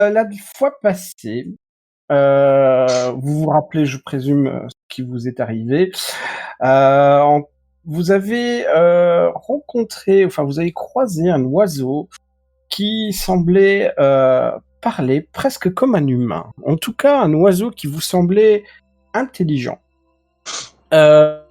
La fois passée, vous vous rappelez, je présume, ce qui vous est arrivé. Vous avez rencontré, enfin vous avez croisé un oiseau qui semblait parler presque comme un humain. En tout cas, un oiseau qui vous semblait intelligent. Après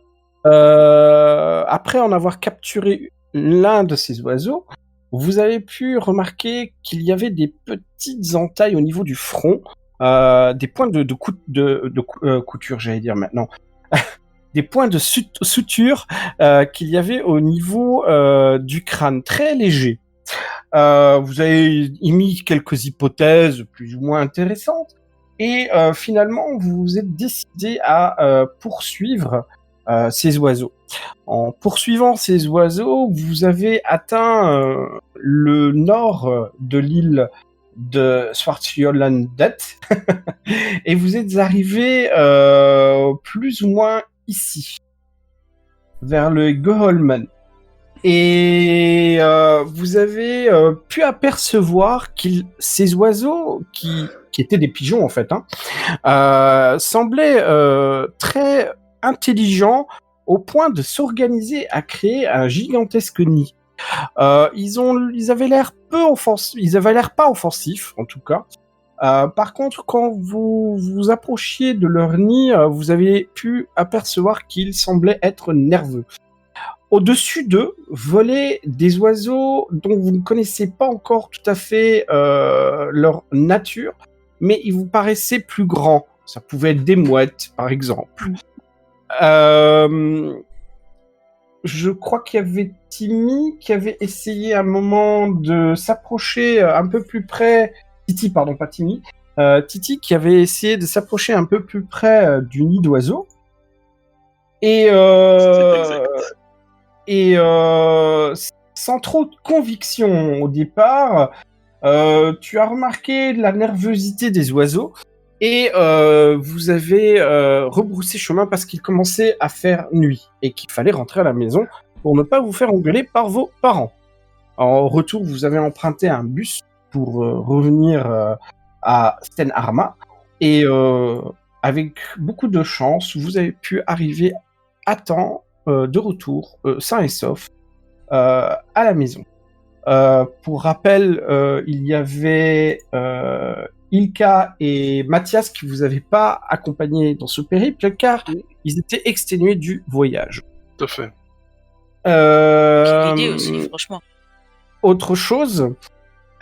en avoir capturé l'un de ces oiseaux, vous avez pu remarquer qu'il y avait des petites entailles au niveau du front, des points de couture, j'allais dire maintenant, des points de suture qu'il y avait au niveau du crâne, très léger. Vous avez émis quelques hypothèses plus ou moins intéressantes, et finalement vous vous êtes décidé à poursuivre ces oiseaux. En poursuivant ces oiseaux, vous avez atteint le nord de l'île de Svartfjollandet et vous êtes arrivé plus ou moins ici, vers le Goholmen. Et vous avez pu apercevoir que ces oiseaux, qui étaient des pigeons en fait, semblaient très intelligents au point de s'organiser à créer un gigantesque nid. Ils avaient l'air ils avaient l'air pas offensifs en tout cas. Par contre, quand vous vous approchiez de leur nid, vous avez pu apercevoir qu'ils semblaient être nerveux. Au-dessus d'eux volaient des oiseaux dont vous ne connaissez pas encore tout à fait leur nature, mais ils vous paraissaient plus grands. Ça pouvait être des mouettes, par exemple. Je crois qu'il y avait Timmy qui avait essayé à un moment de s'approcher un peu plus près... Titi, pardon, pas Timmy. Titi qui avait essayé de s'approcher un peu plus près du nid d'oiseaux. Et... C'est exact. Et sans trop de conviction au départ, tu as remarqué la nervosité des oiseaux et vous avez rebroussé chemin parce qu'il commençait à faire nuit et qu'il fallait rentrer à la maison pour ne pas vous faire engueuler par vos parents. En retour, vous avez emprunté un bus pour revenir à Stenarma et avec beaucoup de chance, vous avez pu arriver à temps de retour, sain et sauf, à la maison. Pour rappel, il y avait Ilka et Mathias qui vous avaient pas accompagné dans ce périple car ils étaient exténués du voyage. Tout à fait. Quelle idée aussi, franchement. Autre chose,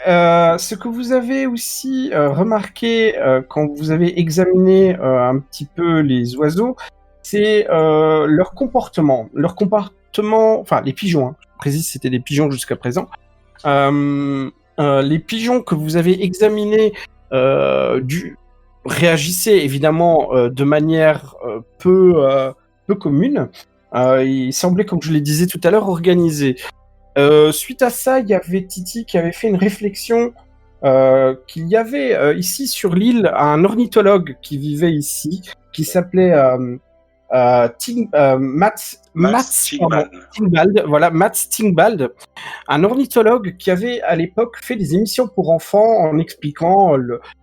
ce que vous avez aussi remarqué quand vous avez examiné un petit peu les oiseaux, c'est leur comportement. Leur comportement, enfin les pigeons, je précise c'était des pigeons jusqu'à présent. Les pigeons que vous avez examinés réagissaient évidemment de manière peu commune. Ils semblaient, comme je le disais tout à l'heure, organisés. Suite à ça, il y avait Titi qui avait fait une réflexion qu'il y avait ici sur l'île un ornithologue qui vivait ici, qui s'appelait Matt Stingbald, voilà, Matt Stingbald, un ornithologue qui avait à l'époque fait des émissions pour enfants en expliquant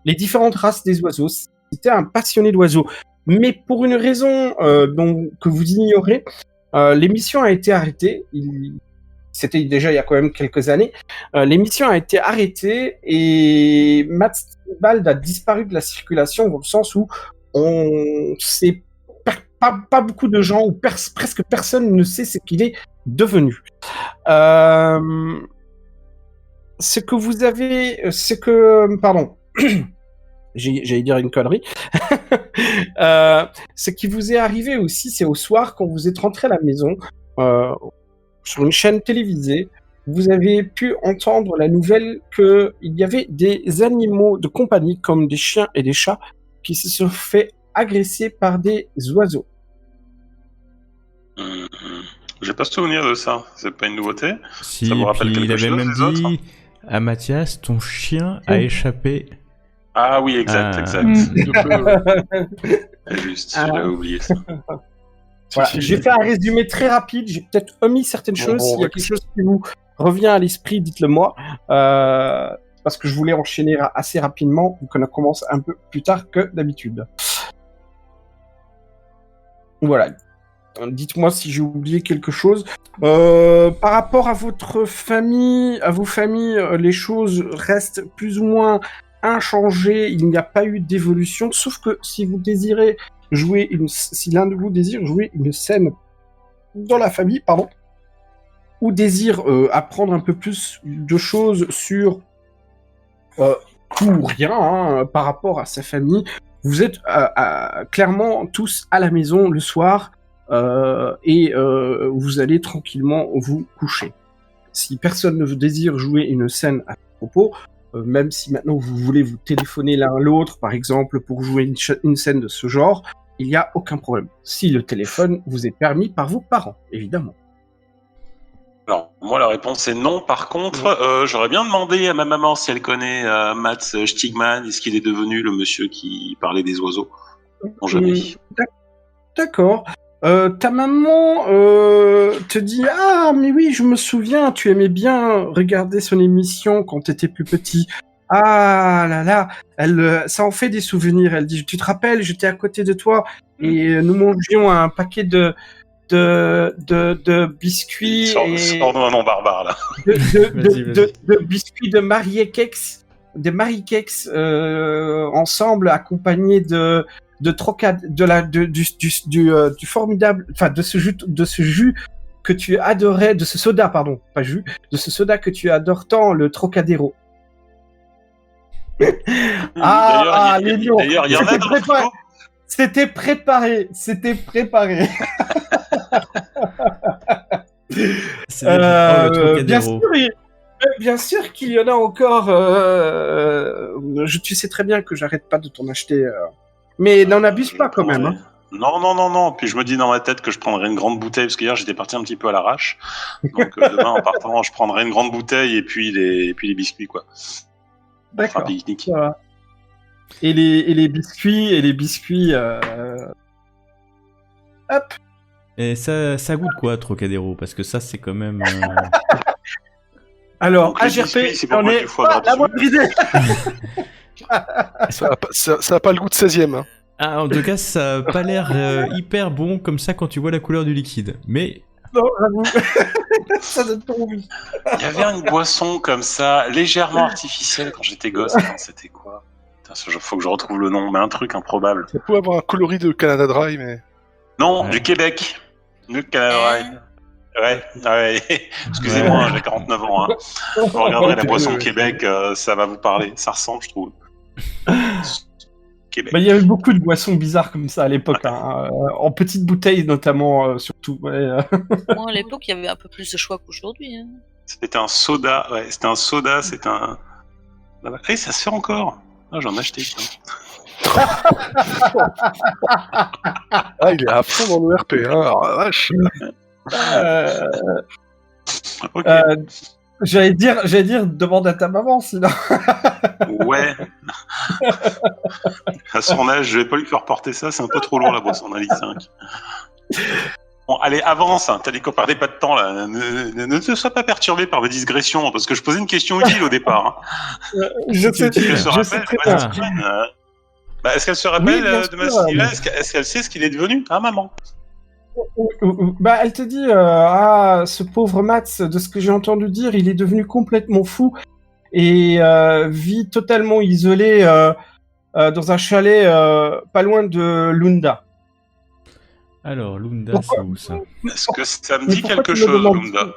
les différentes races des oiseaux. C'était un passionné d'oiseaux. Mais pour une raison que vous ignorez, l'émission a été arrêtée. C'était déjà il y a quand même quelques années. L'émission a été arrêtée et Matt Stingbald a disparu de la circulation dans le sens où on sait pas beaucoup de gens ou presque personne ne sait ce qu'il est devenu. Pardon, j'allais dire une connerie. Ce qui vous est arrivé aussi, c'est au soir quand vous êtes rentré à la maison, sur une chaîne télévisée, vous avez pu entendre la nouvelle qu'il y avait des animaux de compagnie comme des chiens et des chats qui se sont fait agresser par des oiseaux. J'ai pas souvenir de ça, c'est pas une nouveauté. Si, ça me rappelle puis il quelque avait chose, même les autres dit à Mathias, ton chien a échappé. Ah oui, exact. Juste, Ah. j'avais oublié ça. Voilà, j'ai fait un résumé très rapide, j'ai peut-être omis certaines choses. S'il y a quelque chose qui vous revient à l'esprit, dites-le moi. parce que je voulais enchaîner assez rapidement, vu qu'on commence un peu plus tard que d'habitude. Voilà. Dites-moi si j'ai oublié quelque chose. Par rapport à votre famille, à vos familles, les choses restent plus ou moins inchangées. Il n'y a pas eu d'évolution, sauf que si vous désirez si l'un de vous désire jouer une scène dans la famille, pardon, ou désire apprendre un peu plus de choses sur tout ou rien par rapport à sa famille, vous êtes clairement tous à la maison le soir et vous allez tranquillement vous coucher. Si personne ne désire jouer une scène à ce propos, même si maintenant vous voulez vous téléphoner l'un à l'autre, par exemple, pour jouer une scène de ce genre, il n'y a aucun problème. Si le téléphone vous est permis par vos parents, évidemment. Alors, moi, la réponse est non. Par contre, j'aurais bien demandé à ma maman si elle connaît Mats Stigman. Est-ce qu'il est devenu le monsieur qui parlait des oiseaux? Non, jamais. D'accord. Ta maman te dit « Ah, mais oui, je me souviens, tu aimais bien regarder son émission quand t'étais plus petit. » Ah là là, ça en fait des souvenirs. Elle dit « Tu te rappelles, j'étais à côté de toi et nous mangions un paquet de biscuits Sors-nous un nom barbare, là. de biscuits de Marie-Kex, ensemble, accompagnés du formidable, enfin de ce jus que tu adorais, de ce soda, pardon, pas jus, de ce soda que tu adores tant, le Trocadéro. D'ailleurs, il y en a dans le frigo. C'était préparé. Bien sûr qu'il y en a encore. Tu sais très bien que j'arrête pas de t'en acheter, mais n'en abuse pas quand même. Hein. Non. Puis je me dis dans ma tête que je prendrais une grande bouteille parce qu'hier j'étais parti un petit peu à l'arrache. Donc demain en partant, je prendrai une grande bouteille et puis les biscuits quoi. D'accord. Enfin, pique-nique. Et les biscuits. Hop. Et ça goûte quoi, Trocadéro? Parce que ça, c'est quand même. Alors, donc, AGRP, c'est on est pas la moindre idée. Ça a pas le goût de 16e. Hein. Ah, en tout cas, ça a pas l'air hyper bon comme ça quand tu vois la couleur du liquide. Mais. Non, j'avoue. Ça donne pas envie. Il y avait une boisson comme ça, légèrement artificielle quand j'étais gosse. Attends, c'était quoi? Faut que je retrouve le nom, mais un truc improbable. Ça peut avoir un coloris de Canada Dry, mais. Non, Ouais. du Québec. Du Canada Dry. Ouais. Excusez-moi, j'ai 49 ans. Hein. Vous regarderez la boisson Québec, ça va vous parler. Ça ressemble, je trouve. Québec. Bah, il y avait beaucoup de boissons bizarres comme ça à l'époque, en petites bouteilles notamment, surtout. Ouais, Moi, à l'époque, il y avait un peu plus de choix qu'aujourd'hui. Hein. C'était un soda, c'était un soda, c'est un... Eh, ça se fait encore. Ah, j'en ai acheté. Ah, il est à fond dans le RP, hein. Alors, la vache. Ok. J'allais dire, demande à ta maman, sinon. Ouais. À son âge, je vais pas lui faire porter ça, c'est un peu trop lourd la boisson d'Ali 5. Bon, allez, avance, hein. T'as dit qu'on perdait pas de temps là. Ne te sois pas perturbé par mes digressions, parce que je posais une question utile au départ. Hein. Je sais Est-ce qu'elle se rappelle très de bien. Est-ce qu'elle se rappelle Oui, bien de sûr. Massilia? Est-ce qu'elle sait ce qu'il est devenu? Ah, maman. Bah, elle te dit, ce pauvre Mats, de ce que j'ai entendu dire, il est devenu complètement fou et vit totalement isolé dans un chalet pas loin de Lunda. Alors, Lunda, Pourquoi c'est où ça? Est-ce que ça me Mais dit pourquoi quelque tu me chose, demandes Lunda?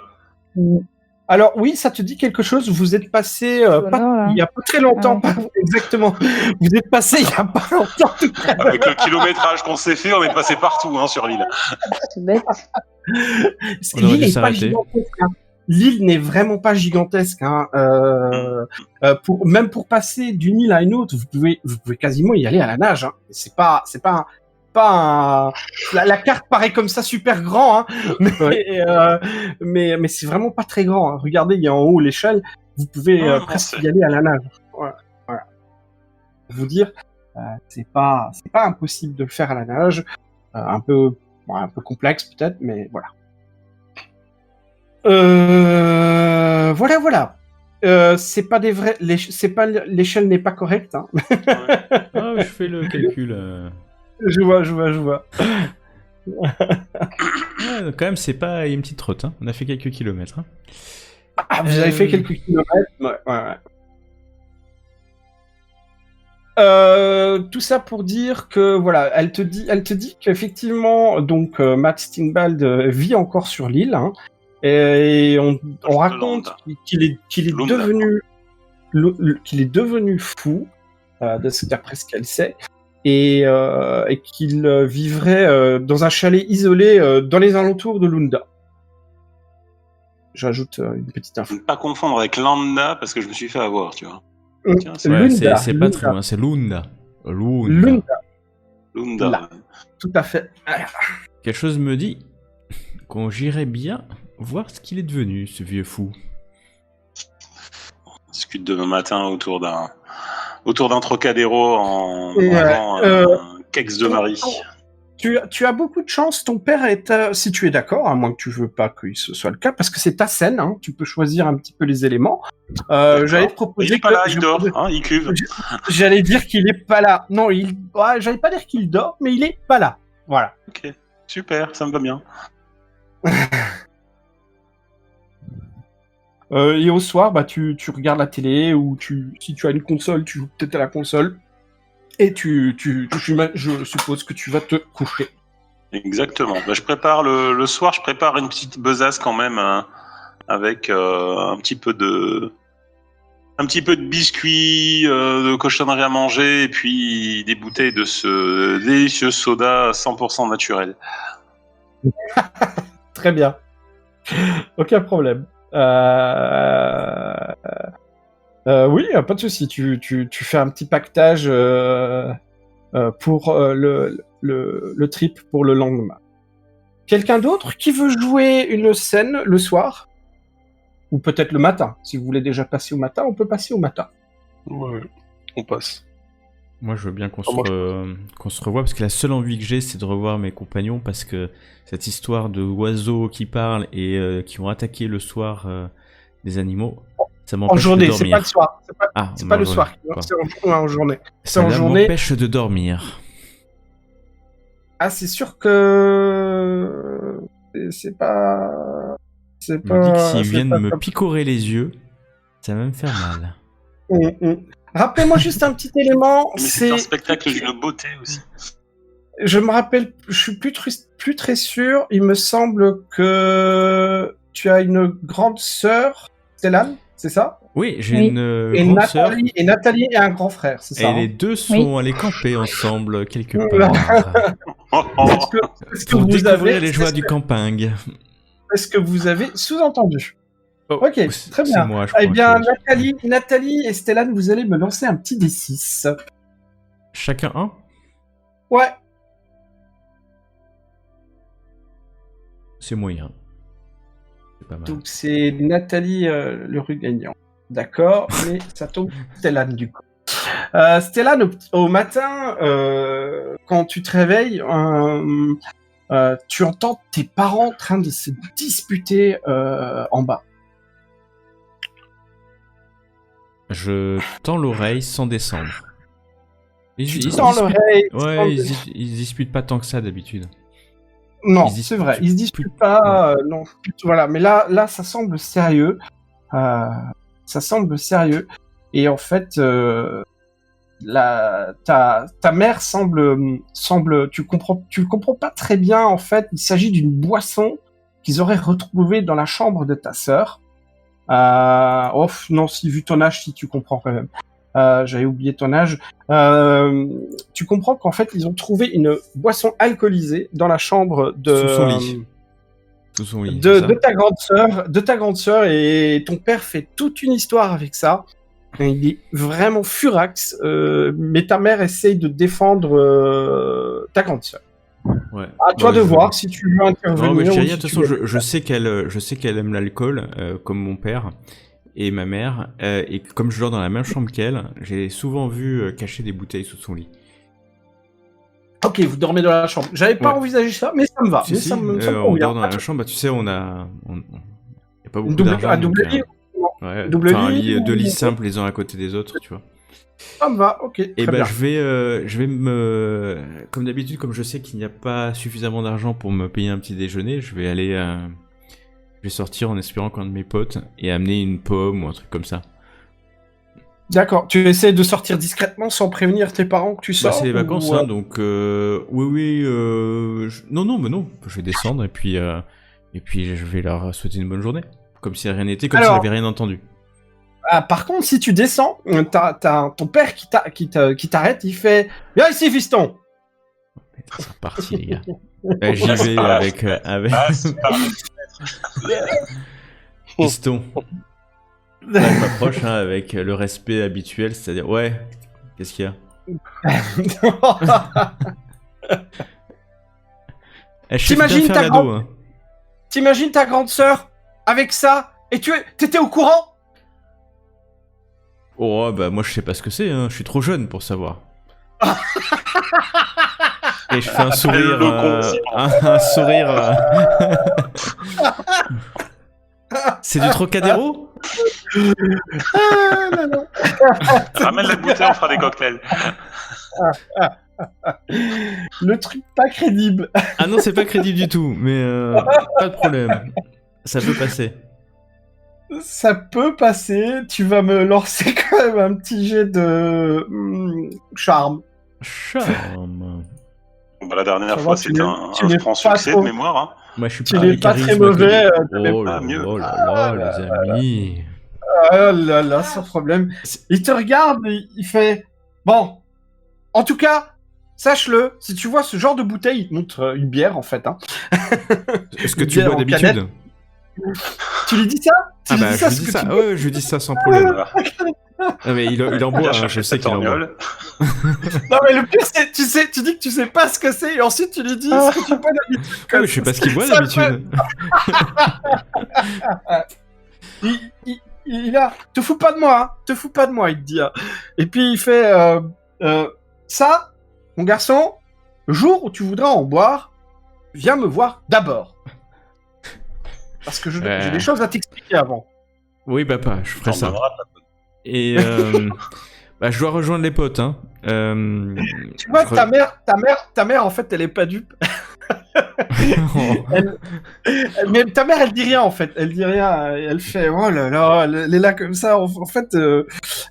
Alors oui, ça te dit quelque chose. Vous êtes passé il y a pas très longtemps, exactement. Vous êtes passé il y a pas longtemps. Tout près. Avec le kilométrage qu'on s'est fait, on est passé partout sur l'île. C'est bête. On aurait L'île dû n'est pas s'arrêter. gigantesque. Hein. L'île n'est vraiment pas gigantesque. Hein. Même pour passer d'une île à une autre, vous pouvez quasiment y aller à la nage. Hein. C'est pas la carte paraît comme ça super grand, hein, mais c'est vraiment pas très grand. Hein. Regardez, il y a en haut l'échelle, vous pouvez presque y aller à la nage. Voilà. Pour vous dire, c'est pas impossible de le faire à la nage, un peu complexe peut-être, mais voilà. Voilà. C'est pas des vrais. C'est pas l'échelle n'est pas correcte. Hein. Ah, je fais le calcul. Je vois. Ouais, donc quand même, c'est pas une petite trotte. Hein. On a fait quelques kilomètres. Hein. Ah, vous avez fait quelques kilomètres. Ouais. Tout ça pour dire que voilà, elle te dit qu'effectivement, donc Matt Stingvald vit encore sur l'île, hein, et on raconte qu'il est devenu fou, d'après ce qu'elle sait, et qu'il vivrait dans un chalet isolé dans les alentours de Lunda. J'ajoute une petite info. Ne pas confondre avec Lambda parce que je me suis fait avoir, tu vois. Tiens, Ouais, c'est pas très loin, c'est Lunda. Lunda. Là. Tout à fait. Quelque chose me dit qu'on j'irait bien voir ce qu'il est devenu, ce vieux fou. On discute demain matin autour d'un Trocadéro en mangeant un kex de Marie. Tu as beaucoup de chance, ton père est, si tu es d'accord, à moins que tu veux pas que ce soit le cas, parce que c'est ta scène, hein, tu peux choisir un petit peu les éléments. J'allais te proposer. Il est pas là, il dort, hein, il cuve. J'allais dire qu'il est pas là. Non, j'allais pas dire qu'il dort, mais il est pas là. Voilà. Ok, super, ça me va bien. Et au soir, bah, tu regardes la télé, ou si tu as une console, tu joues peut-être à la console. Et je suppose que tu vas te coucher. Exactement. Bah, je prépare le soir, je prépare une petite besace quand même, avec un petit peu de biscuits, de cochonneries à manger, et puis des bouteilles de ce délicieux soda 100% naturel. Très bien. Aucun problème. Oui, pas de souci. Tu fais un petit pactage pour le trip pour le lendemain. Quelqu'un d'autre qui veut jouer une scène le soir? Ou peut-être le matin. Si vous voulez déjà passer au matin, on peut passer au matin. Ouais, on passe. Moi, je veux bien qu'on se revoie, parce que la seule envie que j'ai, c'est de revoir mes compagnons, parce que cette histoire de oiseaux qui parlent et qui vont attaquer le soir des animaux, ça m'empêche en journée, de dormir. C'est pas le soir. C'est pas le journée. soir. C'est en journée. C'est en Ça journée. m'empêche de dormir. Ah, c'est sûr que c'est pas. Je me dis que s'ils viennent me picorer les yeux, ça va me faire mal. Rappelez-moi juste un petit élément. Mais c'est un spectacle d'une beauté aussi. Je me rappelle, je suis plus très sûr. Il me semble que tu as une grande sœur, Stellan, c'est ça? Oui, j'ai une grande sœur. Et Nathalie a un grand frère, c'est ça? Et les deux sont allés camper ensemble quelque part. Est-ce que Pour vous découvrir avez les joies du camping. Est-ce que vous avez sous-entendu? Ok, très bien. Moi, je eh crois bien, que Nathalie et Stellan, vous allez me lancer un petit D6. Chacun un? Ouais. C'est moyen. C'est pas mal. Donc c'est Nathalie le rue gagnant. D'accord, mais ça tombe Stellan du coup. Stellan, au matin, quand tu te réveilles, tu entends tes parents en train de se disputer en bas. Je tends l'oreille sans descendre. Tu tends l'oreille. Ouais, ils disputent pas tant que ça d'habitude. Non, c'est vrai, ils se disputent pas. Non, voilà, mais là, ça semble sérieux. Ça semble sérieux. Et en fait, ta mère semble, tu le comprends pas très bien. En fait, il s'agit d'une boisson qu'ils auraient retrouvée dans la chambre de ta sœur. Non, si vu ton âge, si tu comprends quand même. J'avais oublié ton âge. Tu comprends qu'en fait, ils ont trouvé une boisson alcoolisée dans la chambre Sous son lit. Sous son lit. De ta grande sœur, et ton père fait toute une histoire avec ça. Et il est vraiment furax, mais ta mère essaye de défendre ta grande sœur. Ouais. À toi de voir si tu veux intervenir. Non, mais je dis rien. De si toute façon, je sais qu'elle aime l'alcool, comme mon père et ma mère. Et comme je dors dans la même chambre qu'elle, j'ai souvent vu cacher des bouteilles sous son lit. Ok, vous dormez dans la chambre. J'avais pas envisagé ça, mais ça me va. On dort dans la chambre. Bah, tu sais, on a pas beaucoup d'argent. Un double lit. Ouais. Ouais. Double Enfin, lit deux ou- lits simples les uns à côté des autres, tu vois. Ça me va, ok. Et très ben bien. je vais comme d'habitude, comme je sais qu'il n'y a pas suffisamment d'argent pour me payer un petit déjeuner, je vais sortir en espérant qu'un de mes potes ait amené une pomme ou un truc comme ça. D'accord. Tu essaies de sortir discrètement sans prévenir tes parents que tu Bah, sors c'est les vacances, ou, hein, donc oui, non, mais non, je vais descendre et puis je vais leur souhaiter une bonne journée, comme si rien n'était, comme si Alors- j'avais rien entendu. Ah, par contre, si tu descends, t'as ton père qui t'arrête, il fait « Viens ici, fiston !» C'est reparti, les gars. J'y vais avec Ah, c'est pas piston. Là, je m'approche avec le respect habituel, c'est-à-dire ouais, qu'est-ce qu'il y a? Je sais bien T'imagines faire ta l'ado, grande- hein. T'imagines ta grande sœur avec ça et t'étais au courant? Oh bah moi je sais pas ce que c'est, hein. Je suis trop jeune pour savoir. Et je fais un sourire, un sourire. C'est du Trocadéro? Ah, là, là. Ramène la bouteille, on fera des cocktails. Le truc pas crédible. Ah non, c'est pas crédible du tout, mais pas de problème. Ça peut passer. Ça peut passer. Tu vas me lancer quand même un petit jet de charme. Charme. Bah, la dernière Ça fois, va, c'était un tu n'es franc pas succès trop- de mémoire. Hein. Moi je suis Tu pas n'es pas très charisme, mauvais. Oh là Ah, mieux. là là là, les amis. Ah là là, sans problème. Il te regarde et il fait bon. En tout cas, sache-le, si tu vois ce genre de bouteille, il te montre une bière en fait. Hein. Est-ce que Une tu bière bois en d'habitude? canette. Tu lui dis ça? Tu Ah lui bah dis je ça, lui ce dis que ça, tu ouais, je lui dis ça sans problème. Voilà. Non mais il en boit, Viens hein, chercher je sais cette qu'il en boit. torgnole. Non mais le pire c'est, tu dis que tu sais pas ce que c'est et ensuite tu lui dis ce que tu bois d'habitude. Ouais, mais je sais pas ce qu'il boit Ça d'habitude. Il a, te fous pas de moi, hein, te fous pas de moi, il te dit. Hein. Et puis il fait ça, mon garçon, le jour où tu voudras en boire, viens me voir d'abord. Parce que j'ai des choses à t'expliquer avant. Oui papa, je ferai On ça. donnera pas. Et bah, je dois rejoindre les potes, hein. Tu vois, je ta mère, en fait, elle est pas dupe. Mais ta mère, elle dit rien, en fait. Elle dit rien. Elle fait, oh là là, elle est là comme ça. En fait,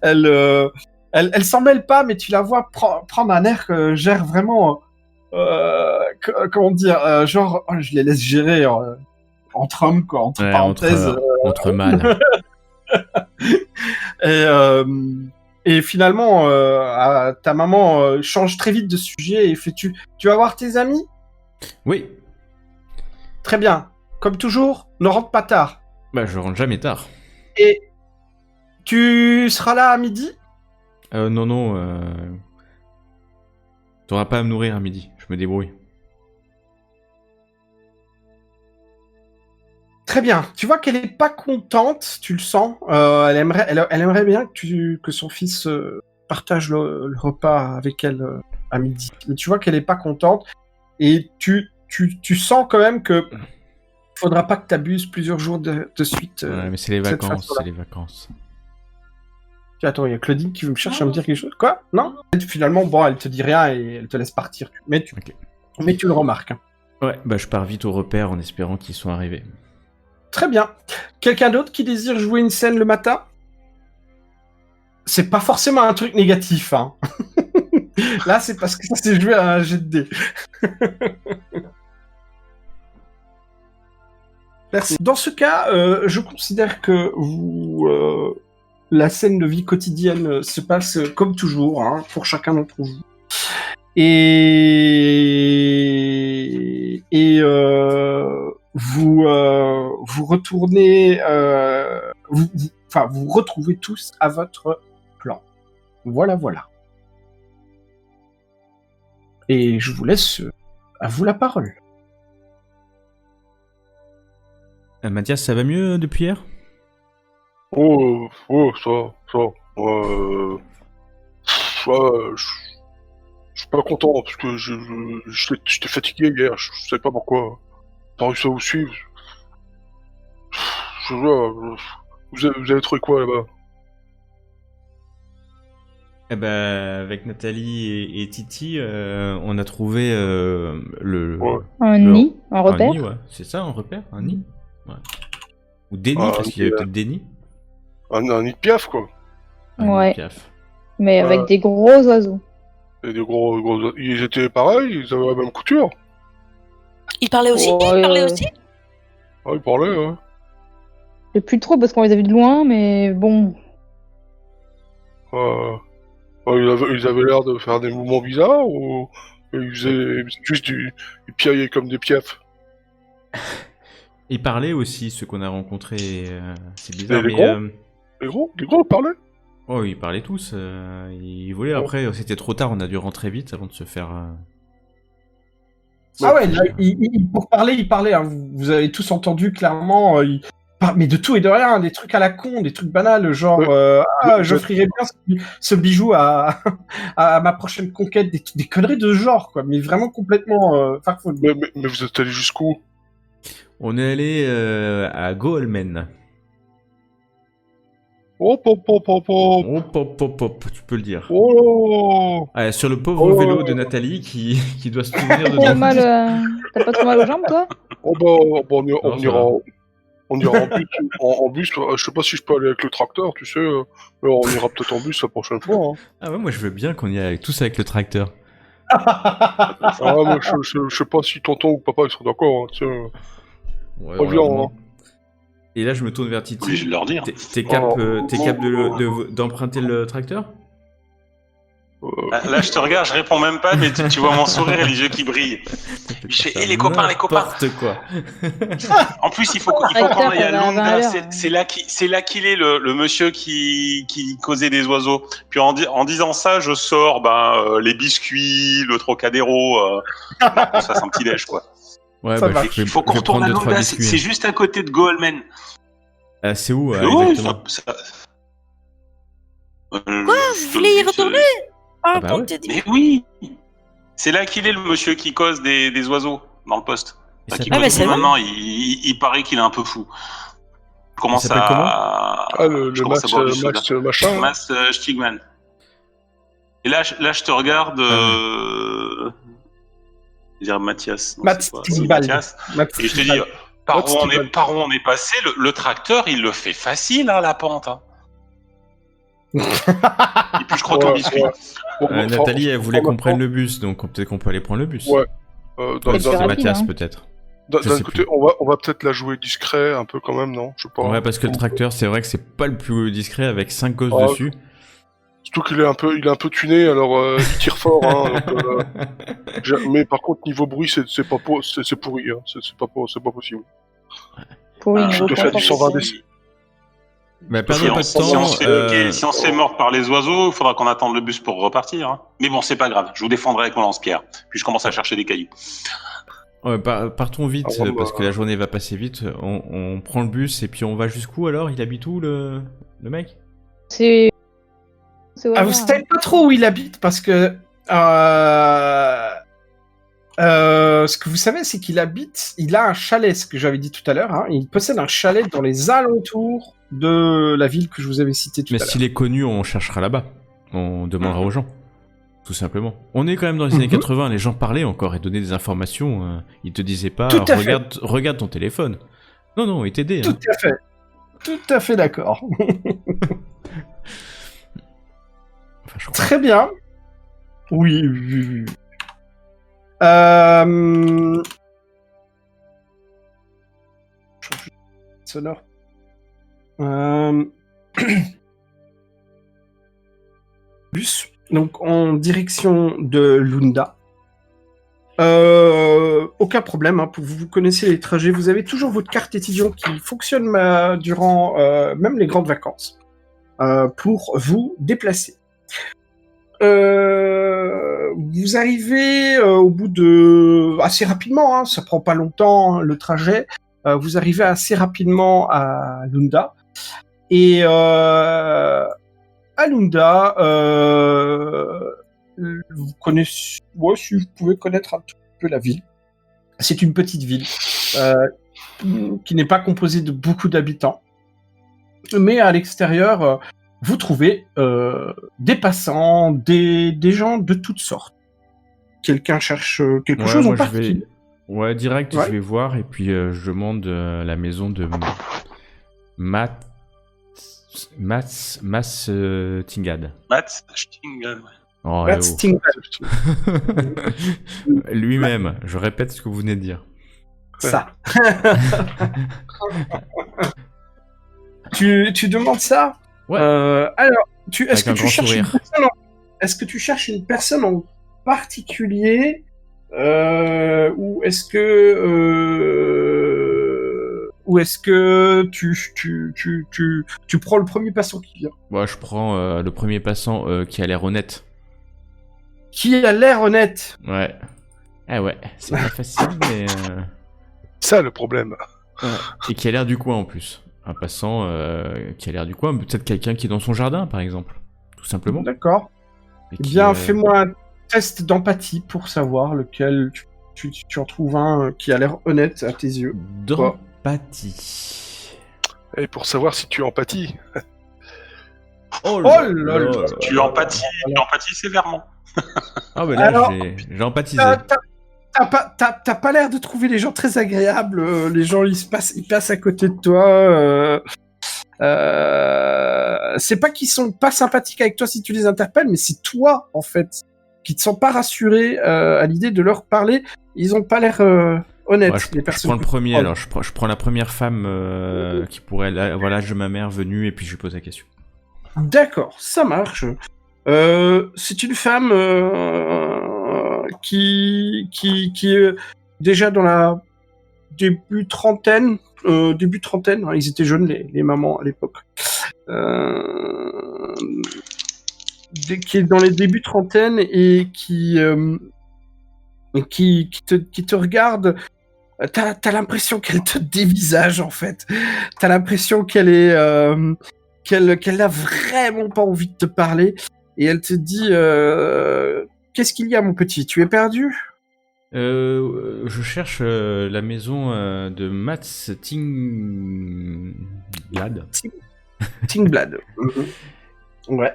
elle s'en mêle pas, mais tu la vois prendre un air que gère vraiment, comment dire, genre, oh, je les laisse gérer entre hommes, quoi, entre Ouais, parenthèses. entre mâles. Et finalement, ta maman change très vite de sujet et fait tu vas voir tes amis? Oui, Très bien. Comme toujours, ne rentre pas tard. bah je rentre jamais tard. Et tu seras là à midi? Non, t'auras pas à me nourrir à midi, je me débrouille. Très bien. Tu vois qu'elle est pas contente, tu le sens. Elle aimerait bien que son fils partage le repas avec elle à midi. Mais tu vois qu'elle est pas contente et tu sens quand même que faudra pas que tu abuses plusieurs jours de suite. Ouais, mais c'est les cette vacances, façon-là. c'est les vacances. Attends, il y a Claudine qui me cherche à me dire quelque chose. Quoi? Non? Finalement, bon, elle te dit rien et elle te laisse partir. Mais tu le remarques. Hein. Ouais, bah je pars vite au repère en espérant qu'ils sont arrivés. Très bien. Quelqu'un d'autre qui désire jouer une scène le matin? C'est pas forcément un truc négatif. Hein. Là, c'est parce que ça s'est joué à un jet de dés. Merci. Dans ce cas, je considère que la scène de vie quotidienne se passe comme toujours, hein, pour chacun d'entre vous. Et vous retournez, vous retrouvez tous à votre plan. Voilà. Et je vous laisse à vous la parole. Mathias, ça va mieux depuis hier? Oh, ça. Ouais, je suis pas content parce que j'étais fatigué hier, je sais pas pourquoi. J'ai pas réussi à vous suivre. Vous avez trouvé quoi là-bas? Eh ben, avec Nathalie et Titi, on a trouvé Ouais. Un le- nid, un un repère. nid, ouais. C'est ça, un repère, un nid. Ouais. Ou des nids, Ah, parce qu'il y avait ok. peut-être des nids. Un nid de piaf, quoi. Un nid de Ouais. piaf. Mais Ouais. avec des gros oiseaux. Et des gros... Ils étaient pareils, ils avaient la même couture. Il parlait aussi Oh, Il parlait aussi Ah, ils parlaient, hein. Je sais plus trop parce qu'on les a vus de loin, mais bon. Ils avaient l'air de faire des mouvements bizarres ou ils faisaient juste ils piaillaient comme des piafs. Ils parlaient aussi, ceux qu'on a rencontrés. C'est bizarre, les mais. gros Les gros parlaient. Oh, ils parlaient tous. Ils volaient. Après, c'était trop tard, on a dû rentrer vite avant de se faire. Ah ouais, là, pour parler, il parlait. Hein. Vous avez tous entendu clairement. Mais de tout et de rien, des trucs à la con, des trucs banals, genre j'offrirais bien ce bijou à ma prochaine conquête, des conneries de ce genre, quoi. Mais vraiment complètement farfelu. Mais vous êtes allés jusqu'où? On est allé à Goholmen. Hop, hop, hop, hop, hop. Hop, hop, hop, hop, tu peux le dire. Oh. Ah, sur le pauvre Oh. vélo de Nathalie qui doit se tourner T'as dedans. mal, t'as pas trop mal aux jambes, toi? Oh bah, on Non, ça ira, va. on ira en bus. En bus, je sais pas si je peux aller avec le tracteur, tu sais. Mais on ira peut-être en bus la prochaine fois. Hein. Ah ouais, moi je veux bien qu'on y aille tous avec le tracteur. Ah, mais je sais pas si tonton ou papa ils sont d'accord. Hein, tu sais. Ouais, Reviens, on va- hein. Et là, je me tourne vers Titi. Obligé de leur dire. T'es cap, d'emprunter le tracteur? Là, je te regarde, je réponds même pas, mais tu vois mon sourire et les yeux qui brillent. Je fais, les copains, les copains. N'importe quoi. En plus, il faut qu'on Tracteur, aille à ça va à 20 Lunda. à l'heure, C'est là qu'il est, le monsieur qui causait des oiseaux. Puis en disant ça, je sors les biscuits, le Trocadéro, qu'on se fasse un petit déj, quoi. Ouais, Ça bah, marche. je vais, Il faut qu'on je vais retourne prendre à 2-3 Lunda, biscuits. c'est juste à côté de Goholmen. Ah, c'est où, Ouais, exactement? Quoi Vous voulez y retourner Ah, bah bon, ouais. t'as dit. Mais oui. C'est là qu'il est, le monsieur qui cause des oiseaux dans le poste. Il Enfin, qui s'appelle cause c'est tout vrai maintenant, il paraît qu'il est un peu fou. Je commence s'appelle à... Ah, le je commence à boire du soda. Max machin. hein. Max Stigman. Et là, je te regarde. Je vais dire Mathias. Non, Matt c'est quoi C'est Stigman. Mathias. Max, Et je te dis, par Matt où Stigman. on est passé, le tracteur, il le fait facile, hein, la pente. Hein. Et puis je croque un Ouais, biscuit. ouais. Bon, bon, Nathalie, elle voulait franchement, qu'on prenne le bus, donc peut-être qu'on peut aller prendre le bus. Ouais. C'est D'un plus C'est rapide, Mathias, hein. peut-être. d'un je sais côté, plus. on va peut-être la jouer discret un peu quand même, non? Je sais pas. Ouais, parce que le tracteur, c'est vrai que c'est pas le plus discret avec 5 gosses Ah, dessus. Surtout qu'il est un peu tuné, alors il tire fort. Hein, donc, mais par contre, niveau bruit, c'est pourri. Hein, c'est pas possible. Pour une Je te fais du 120 décibels. Bah, Si perdons pas de on temps. se fait mordre par les oiseaux, il faudra qu'on attende le bus pour repartir. Hein. Mais bon, c'est pas grave, je vous défendrai avec mon lance-pierre. Puis je commence à chercher des cailloux. Ouais, partons vite, Ah, bah, parce que la journée va passer vite. On prend le bus et puis on va jusqu'où alors? Il habite où, le mec? C'est au Ah, vous hasard, savez pas trop où il habite parce que ce que vous savez, c'est qu'il a un chalet, ce que j'avais dit tout à l'heure. Hein, il possède un chalet dans les alentours de la ville que je vous avais citée tout Mais à l'heure. s'il est connu, on cherchera là-bas. On demandera aux gens. Tout simplement. On est quand même dans les années 80, les gens parlaient encore et donnaient des informations. Ils te disaient pas, Tout à fait. regarde ton téléphone. Non, il t'aidait. Tout à fait. Tout à fait d'accord. Enfin, je crois. Très bien. Oui. Sonore. Bus. Donc en direction de Lunda. Aucun problème, hein, vous connaissez les trajets, vous avez toujours votre carte étudiant qui fonctionne durant même les grandes vacances pour vous déplacer. Vous arrivez au bout de assez rapidement, hein, ça prend pas longtemps hein, le trajet. Vous arrivez assez rapidement à Lunda et à Lunda, vous connaissez, ouais, si vous pouvez connaître un petit peu la ville. C'est une petite ville qui n'est pas composée de beaucoup d'habitants. Mais à l'extérieur, vous trouvez des passants, des gens de toutes sortes. Quelqu'un cherche quelque chose en moi, particulier. Ouais, direct, Ouais. je vais voir et puis je demande la maison de Matt Tingad. Matt Stingel, ouais. Oh, Matt oh. Stingel, Lui-même, je répète ce que vous venez de dire. ça. tu demandes ça? Ouais. Alors, est-ce Avec que un tu grand cherches une sourire. personne est-ce que tu cherches une personne en particulier ou est-ce que tu prends le premier passant qui vient? Moi, je prends le premier passant qui a l'air honnête. Qui a l'air honnête? Ouais. Ah ouais, c'est pas facile, mais... Ça, le problème. Et qui a l'air du coin, en plus. Un passant qui a l'air du coin, peut-être quelqu'un qui est dans son jardin, par exemple. Tout simplement. D'accord. Et Eh qui, bien, fais-moi un test d'empathie pour savoir lequel tu en trouves un qui a l'air honnête à tes yeux. d'empathie. Et pour savoir si tu empathies. Oh là là. Tu empathies sévèrement. Ah bah là, Alors, j'ai empathisé. T'as pas l'air de trouver les gens très agréables. Les gens, ils passent à côté de toi. C'est pas qu'ils sont pas sympathiques avec toi si tu les interpelles, mais c'est toi, en fait, qui te sens pas rassuré à l'idée de leur parler. Ils ont pas l'air honnêtes, Ouais, les je personnes. prends le premier, alors. Je prends la première femme qui pourrait avoir l'âge de ma mère venue, et puis je lui pose la question. D'accord, ça marche. C'est une femme qui est déjà dans la début trentaine, hein, ils étaient jeunes les mamans à l'époque. Qui est dans les débuts trentaine et qui te regarde. T'as l'impression qu'elle te dévisage en fait. T'as l'impression qu'elle est qu'elle a vraiment pas envie de te parler et elle te dit qu'est-ce qu'il y a mon petit, tu es perdu? Je cherche la maison de Mats Tingblad. Tingblad. Ouais.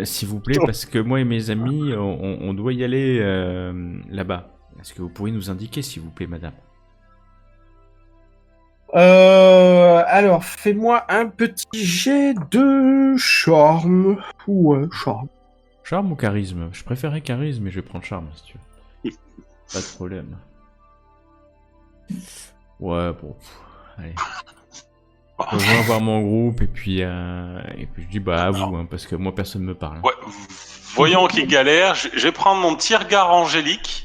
S'il vous plaît, parce que moi et mes amis, on doit y aller là-bas. Est-ce que vous pourriez nous indiquer, s'il vous plaît, madame? Alors, fais-moi un petit jet de charme. Ouais, charme. Charme ou charisme? Je préférais charisme, mais je vais prendre charme, si tu veux. Pas de problème. Ouais, bon. Allez. Je viens voir mon groupe, et puis je dis, bah, à vous, hein, parce que moi, personne ne me parle. Ouais. Voyant qu'il galère, je vais prendre mon petit regard angélique.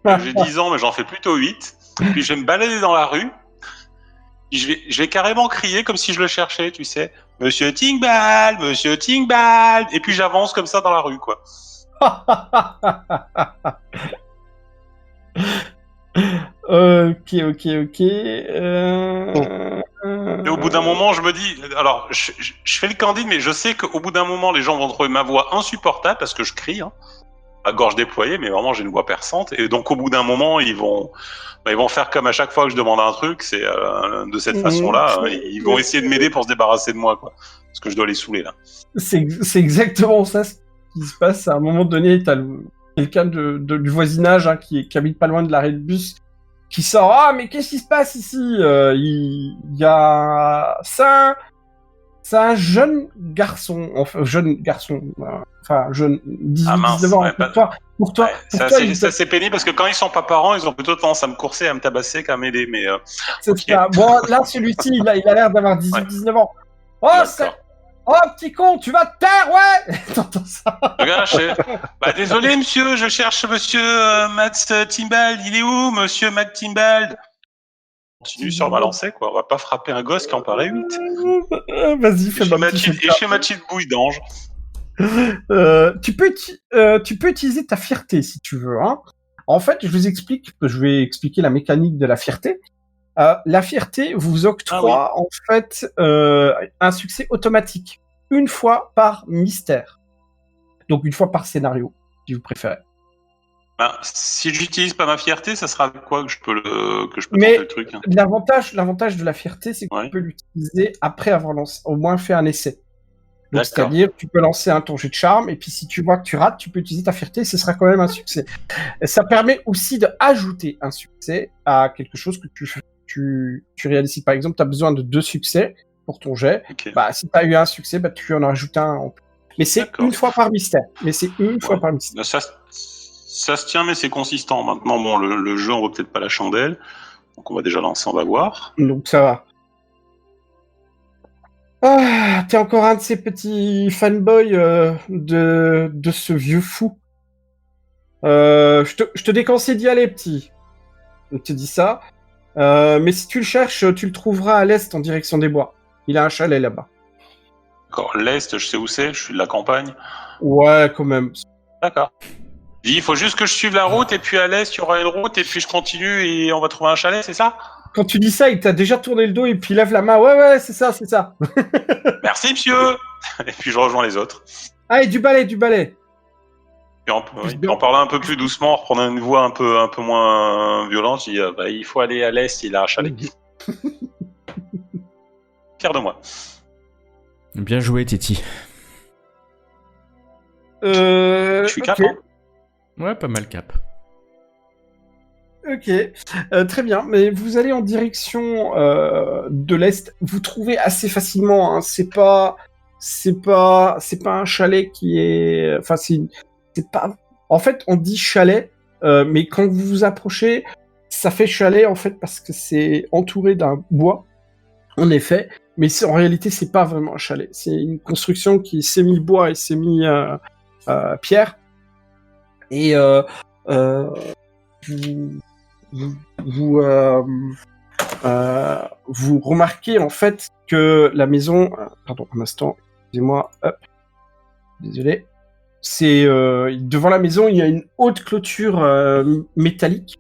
J'ai 10 ans, mais j'en fais plutôt 8. Puis je vais me balader dans la rue. Puis je vais carrément crier comme si je le cherchais, tu sais. Monsieur Tingbald, Monsieur Tingbald. Et puis j'avance comme ça dans la rue, quoi. Ok. Et au bout d'un moment, je me dis, alors, je fais le candide, mais je sais qu'au bout d'un moment, les gens vont trouver ma voix insupportable parce que je crie, hein, à gorge déployée, mais vraiment, j'ai une voix perçante. Et donc, au bout d'un moment, ils vont faire comme à chaque fois que je demande un truc, c'est de cette façon-là, ils vont essayer de m'aider pour se débarrasser de moi, quoi. Parce que je dois les saouler, là. C'est exactement ça ce qui se passe. À un moment donné, t'as quelqu'un du voisinage hein, qui habite pas loin de l'arrêt de bus qui sort. Ah, mais qu'est-ce qui se passe ici? Il y a ça. C'est un jeune garçon, enfin jeune 18-19 ans. Ouais, Pour toi, ça c'est pénible parce que quand ils sont pas parents, ils ont plutôt tendance à me courser, à me tabasser qu'à m'aider. Mais c'est okay. ça. Bon, là, celui-ci, il a l'air d'avoir 18-19 ans. Oh, petit con, tu vas te taire, ouais. T'entends ça? Regarde, désolé, monsieur, je cherche monsieur Matt Timbald. Il est où, monsieur Matt Timbald? Continue sur ma lancée, quoi. On va pas frapper un gosse qui en paraît 8. Vas-y, fais-moi un petit Et chez Mathilde Bouille d'Ange. Tu peux utiliser ta fierté si tu veux. Hein. En fait, je vais expliquer la mécanique de la fierté. La fierté vous octroie en fait un succès automatique une fois par mystère. Donc une fois par scénario, si vous préférez. Si j'utilise pas ma fierté, ça sera avec quoi que je peux Mais tenter le truc, hein. l'avantage de la fierté, c'est que Ouais. tu peux l'utiliser après avoir au moins fait un essai. Donc, D'accord. c'est-à-dire, tu peux lancer ton jet de charme, et puis si tu vois que tu rates, tu peux utiliser ta fierté, et ce sera quand même un succès. Et ça permet aussi d'ajouter un succès à quelque chose que tu réalises. Si par exemple, tu as besoin de 2 succès pour ton jet, Ok. si tu as eu un succès, tu en rajoutes un en plus. Mais c'est D'accord. une fois par mystère. Ouais. Ça se tient, mais c'est consistant. Maintenant, bon, le jeu, on voit peut-être pas la chandelle. Donc, on va déjà lancer, on va voir. Donc ça va. Ah, t'es encore un de ces petits fanboys de ce vieux fou. Je te déconseille d'y aller, petit. Je te dis ça. Mais si tu le cherches, tu le trouveras à l'est en direction des bois. Il a un chalet là-bas. D'accord. L'Est, je sais où c'est, je suis de la campagne. Ouais, quand même. D'accord. Il faut juste que je suive la route, et puis à l'Est, il y aura une route, et puis je continue, et on va trouver un chalet, c'est ça? Quand tu dis ça, il t'a déjà tourné le dos et puis il lève la main. Ouais, c'est ça. Merci, monsieur! Et puis je rejoins les autres. Ah, et du balai. Puis en parlant un peu plus doucement, en reprenant une voix un peu moins violente, je dis il faut aller à l'Est, il a un chalet. Fier de moi. Bien joué, Titi. Je suis Ok. cap, hein. Ouais, pas mal cap. Ok, très bien. Mais vous allez en direction de l'est. Vous trouvez assez facilement. Hein. C'est pas un chalet qui est. Enfin, c'est pas. En fait, on dit chalet, mais quand vous vous approchez, ça fait chalet en fait parce que c'est entouré d'un bois. En effet, mais en réalité, c'est pas vraiment un chalet. C'est une construction qui est semi-bois et semi-pierre. Et vous remarquez en fait que la maison, pardon un instant, excusez-moi, hop, désolé, c'est devant la maison il y a une haute clôture métallique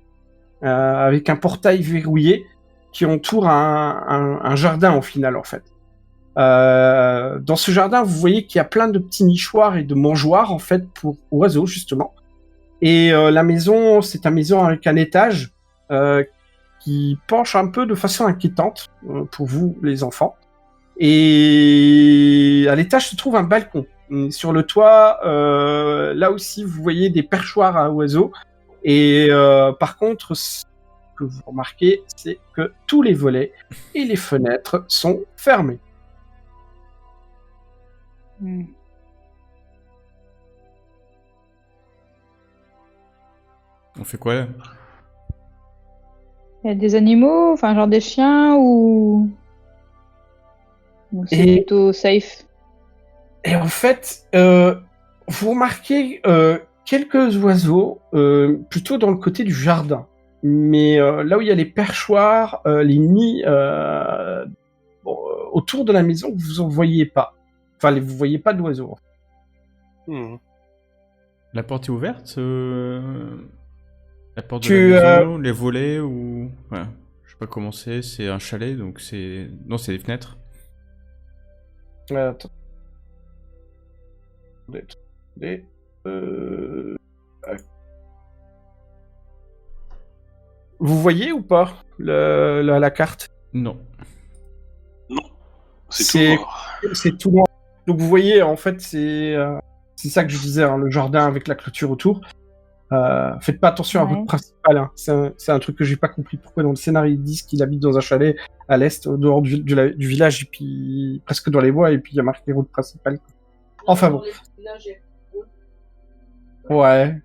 avec un portail verrouillé qui entoure un jardin au final en fait. Dans ce jardin, vous voyez qu'il y a plein de petits nichoirs et de mangeoires en fait pour oiseaux justement. Et la maison, c'est une maison avec un étage qui penche un peu de façon inquiétante pour vous, les enfants. Et à l'étage se trouve un balcon. Et sur le toit, là aussi, vous voyez des perchoirs à oiseaux. Et par contre, ce que vous remarquez, c'est que tous les volets et les fenêtres sont fermés. On fait quoi là? Il y a des animaux, enfin genre des chiens ou c'est Et- plutôt safe. Et en fait, vous remarquez quelques oiseaux plutôt dans le côté du jardin. Mais là où il y a les perchoirs, les nids autour de la maison, vous en voyez pas. Enfin, vous voyez pas d'oiseaux. La porte est ouverte La porte de Tu, la maison, les volets ou... Ouais, je sais pas comment c'est un chalet, donc c'est... Non, c'est des fenêtres. Attends. Vous voyez ou pas la carte? Non. Non. C'est C'est- tout noir. C'est tout noir. Donc vous voyez, en fait, c'est ça que je disais, hein, le jardin avec la clôture autour. Faites pas attention à Ouais. votre principal. Hein. C'est un truc que j'ai pas compris. Pourquoi dans le scénario ils disent qu'il habite dans un chalet à l'est, au dehors du village, et puis presque dans les bois, et puis il y a marqué route principale. Enfin bon. Ouais.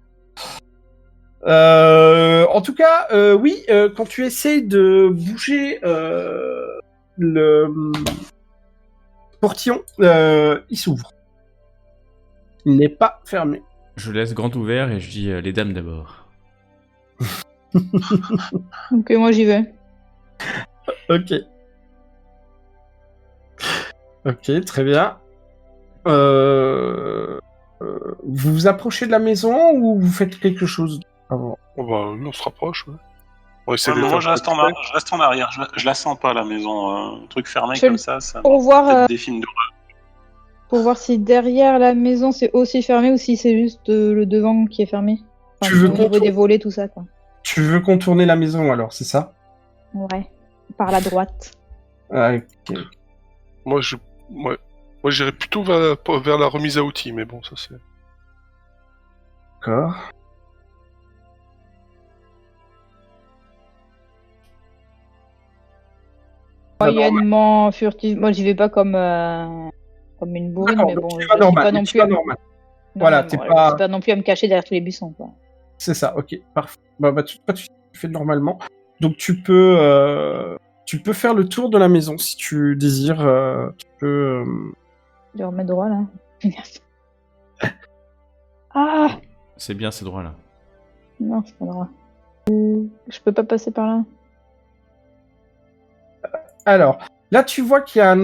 En tout cas, oui, quand tu essayes de bouger le portillon, il s'ouvre. Il n'est pas fermé. Je laisse grand ouvert et je dis les dames d'abord. Donc moi j'y vais. Ok. Ok, très bien. Vous vous approchez de la maison ou vous faites quelque chose avant? Oh bah, oui, on se rapproche, ouais. On essaie Ouais, de mais faire moi, je reste discret. en arrière. Je la sens pas, la maison. Un truc fermé Je- comme ça Pour voir, peut-être des films d'horreur. pour voir si derrière la maison c'est aussi fermé ou si c'est juste le devant qui est fermé. Tu veux au niveau contour- des volets, tout ça, quoi. Tu veux contourner la maison alors, c'est ça? Ouais. Par la droite. Ah, ok. Moi, moi, j'irais plutôt vers la remise à outils, mais bon, ça c'est. D'accord. Moyennement furtif. Moi, j'y vais pas comme une bourrine, D'accord, mais donc bon, tu je vas suis normal, pas non tu plus vas à me- normal. Non, Voilà, non, t'es voilà, pas- c'est pas non plus à me cacher derrière tous les buissons, quoi. C'est ça, ok, parfait. Bah, tu fais normalement. Donc tu peux faire le tour de la maison si tu désires. Tu peux. Je remets droit, là. Ah! C'est bien ces droits-là. Non, c'est pas droit. Je peux pas passer par là. Alors, là tu vois qu'il y a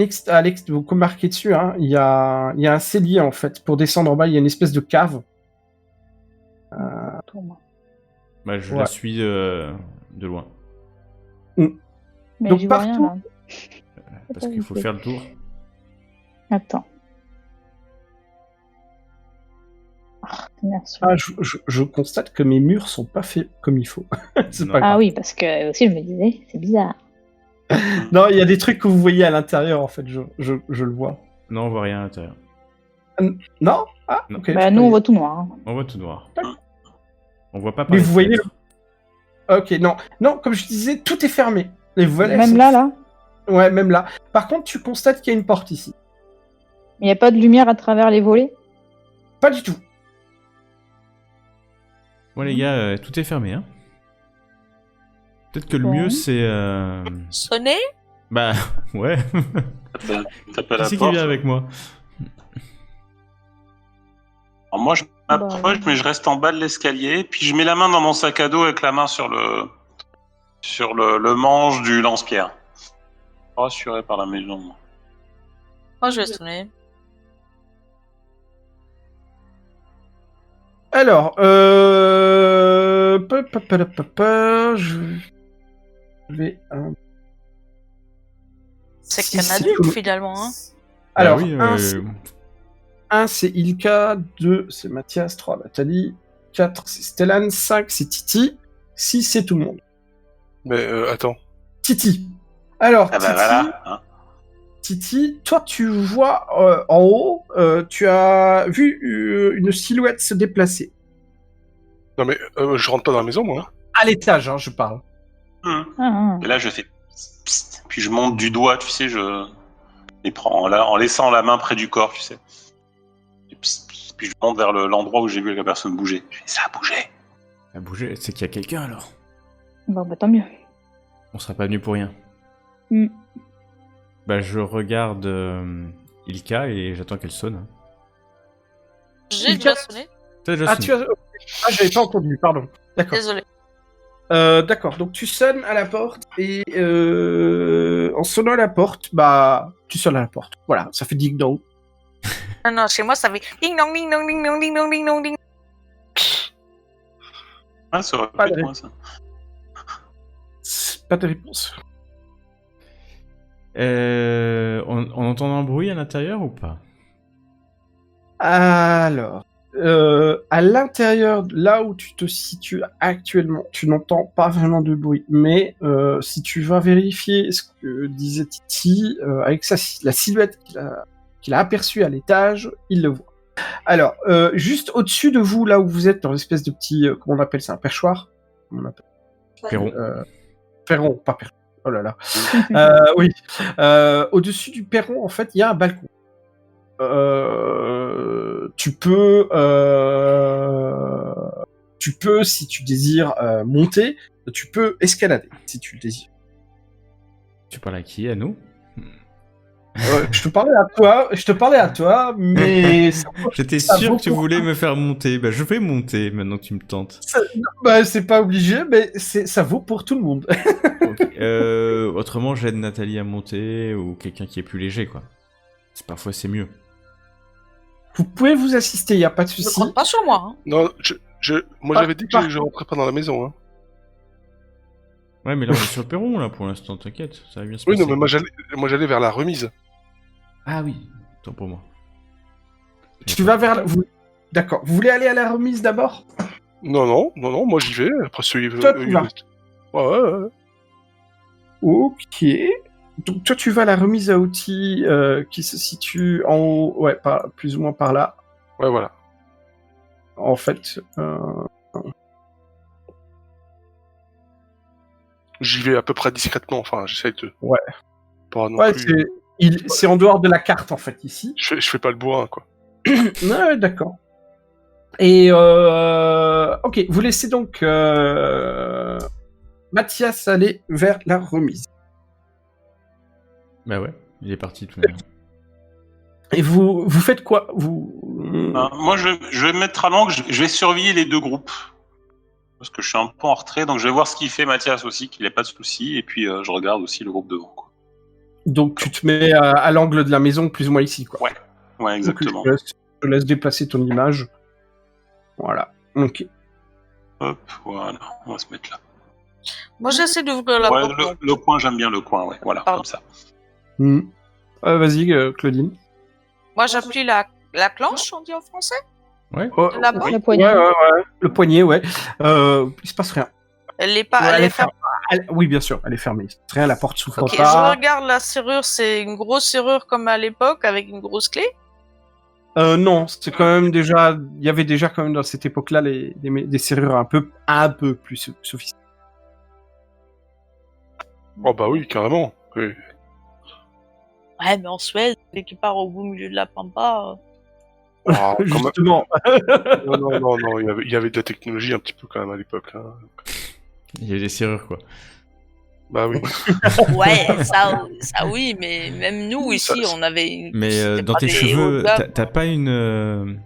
comme marqué dessus, hein, il y a un cellier en fait. Pour descendre en bas, il y a une espèce de cave. Tourne-moi. Bah, je Ouais. la suis de loin. Mais Donc, j'y vois rien, partout- là. Parce qu'il faut faire le tour. Attends. Ah, merci. Ah, je constate que mes murs sont pas faits comme il faut. C'est Non. pas grave. Ah oui, parce que aussi, je me disais, c'est bizarre. Non, il y a des trucs que vous voyez à l'intérieur en fait. Je le vois. Non, on voit rien à l'intérieur. Non? Ah, Non. ok. Bah, nous, on voit tout noir. Hein. On voit tout noir. On voit pas par Mais les vous voyez- fenêtres. Ok, non. Non, comme je disais, tout est fermé. Les volets Même sont- là. Ouais, même là. Par contre, tu constates qu'il y a une porte ici. Il n'y a pas de lumière à travers les volets. Pas du tout. Bon les gars, tout est fermé, hein. Peut-être que le Bon. mieux c'est... Sonner? Bah, ouais. Tape à la Qui c'est qui porte. vient avec moi? Alors moi, je m'approche, Bah, mais je reste en bas de l'escalier, puis je mets la main dans mon sac à dos avec la main sur le manche du lance-pierre. Rassuré par la maison. Moi, je vais sonner. Alors, je vais. C'est Si, qu'un si, adulte, tout- finalement. Hein. Alors, Bah oui, un, c'est Ilka, 2, c'est Mathias, 3, Nathalie, 4, c'est Stellan, 5, c'est Titi, 6, c'est tout le monde. Mais attends. Titi. Alors, Ah bah Titi, voilà. Hein. Titi, toi, tu vois en haut, tu as vu une silhouette se déplacer. Non mais je rentre pas dans la maison, moi. À l'étage, hein, je parle. Ah, Et là, je fais psst, puis je monte du doigt, tu sais, je les prends là, en laissant la main près du corps, tu sais. Et psst, puis je monte vers l'endroit où j'ai vu la personne bouger. Je fais, ça a bougé. à bouger, c'est qu'il y a quelqu'un alors. bon, bah tant mieux. On sera pas venu pour rien. Mm. Bah je regarde Ilka et j'attends qu'elle sonne. J'ai déjà sonné. T'as déjà Ah, sonné. j'avais pas entendu, pardon. D'accord. Désolé. D'accord, donc tu sonnes à la porte et en sonnant à la porte, bah, tu sonnes à la porte. Voilà, ça fait ding dong. Ah non, chez moi, ça fait ding dong, ding dong, ding dong, ding dong, ding dong, ding. Ah, ça aurait Pas pu de être moi, ça. Pas de réponse. On entend un bruit à l'intérieur ou pas? Alors, à l'intérieur, là où tu te situes actuellement, tu n'entends pas vraiment de bruit. Mais si tu vas vérifier ce que disait Titi, avec la silhouette qu'il a aperçue à l'étage, il le voit. Alors, juste au-dessus de vous, là où vous êtes, dans l'espèce de petit, comment on appelle ça, un perchoir? Comment on appelle Perron. perron, pas perron. Oh là là. Oui. Au-dessus du perron, en fait, il y a un balcon. Tu peux, si tu désires monter, tu peux escalader, si tu le désires. Tu parles à qui? À nous? Je te parlais à toi, mais J'étais Ça sûr vaut que tu pour- voulais me faire monter. Bah je vais monter maintenant que tu me tentes. bah, c'est pas obligé, mais ça vaut pour tout le monde. Ok. Autrement, j'aide Nathalie à monter ou quelqu'un qui est plus léger, quoi. Parfois, c'est mieux. Vous pouvez vous assister, il y a pas de Ne souci. compte pas sur moi. Hein. Non, moi Ah, j'avais dit que par- je rentrais pas dans la maison. Hein. Ouais, mais là, on est sur le perron, là, pour l'instant, t'inquiète. Ça va bien se Oui, passer. non, mais moi j'allais vers la remise. Ah oui, tant pour moi. Tu vas vers vous. D'accord. Vous voulez aller à la remise d'abord? Non, moi j'y vais. Après, Toi, tu vas. Ouais. Ok. Donc toi, tu vas à la remise à outils qui se situe en haut, ouais, plus ou moins par là. Ouais, voilà. En fait, J'y vais à peu près discrètement. Enfin, j'essaye de. Ouais. Pas non ouais, plus. c'est en dehors de la carte en fait ici. Je fais pas le bourrin, quoi. Ouais, d'accord. Et ok, vous laissez donc Mathias aller vers la remise. Bah ouais, il est parti tout de même. Et vous faites quoi Moi, je vais me mettre à l'angle, je vais surveiller les deux groupes. Parce que je suis un peu en retrait, donc je vais voir ce qu'il fait Mathias aussi, qu'il n'ait pas de soucis, et puis je regarde aussi le groupe devant. Quoi. Donc tu te mets à l'angle de la maison, plus ou moins ici, quoi. Ouais, exactement. Donc, je te laisse déplacer ton image. Voilà. Ok. Hop, voilà, on va se mettre là. Moi, j'essaie d'ouvrir la porte. Le coin, j'aime bien le coin, ouais, voilà, Pardon. comme ça. Vas-y, Claudine. Moi, j'appuie la clenche, on dit en français. Ouais. La porte. Le poignet. Ouais. Le poignet, ouais. Il se passe rien. Elle est pas. Ouais, Elle est fermée. Oui, bien sûr, elle est fermée. C'est rien, la porte s'ouvre Ok, pas. je regarde la serrure. C'est une grosse serrure comme à l'époque avec une grosse clé. Non, c'est quand même déjà. Il y avait déjà quand même dans cette époque-là des serrures un peu plus sophistiquées. Oh bah oui, carrément. Oui. Ouais, mais en Suède, qui part au beau milieu de la pampa. Ah, quand même. Justement. Non, il y avait de la technologie un petit peu quand même à l'époque. Hein. Il y a des serrures, quoi. Bah oui. Ouais, ça oui, mais même nous ici, on avait une. Mais dans pas tes des cheveux, hauts de gamme. t'as pas une.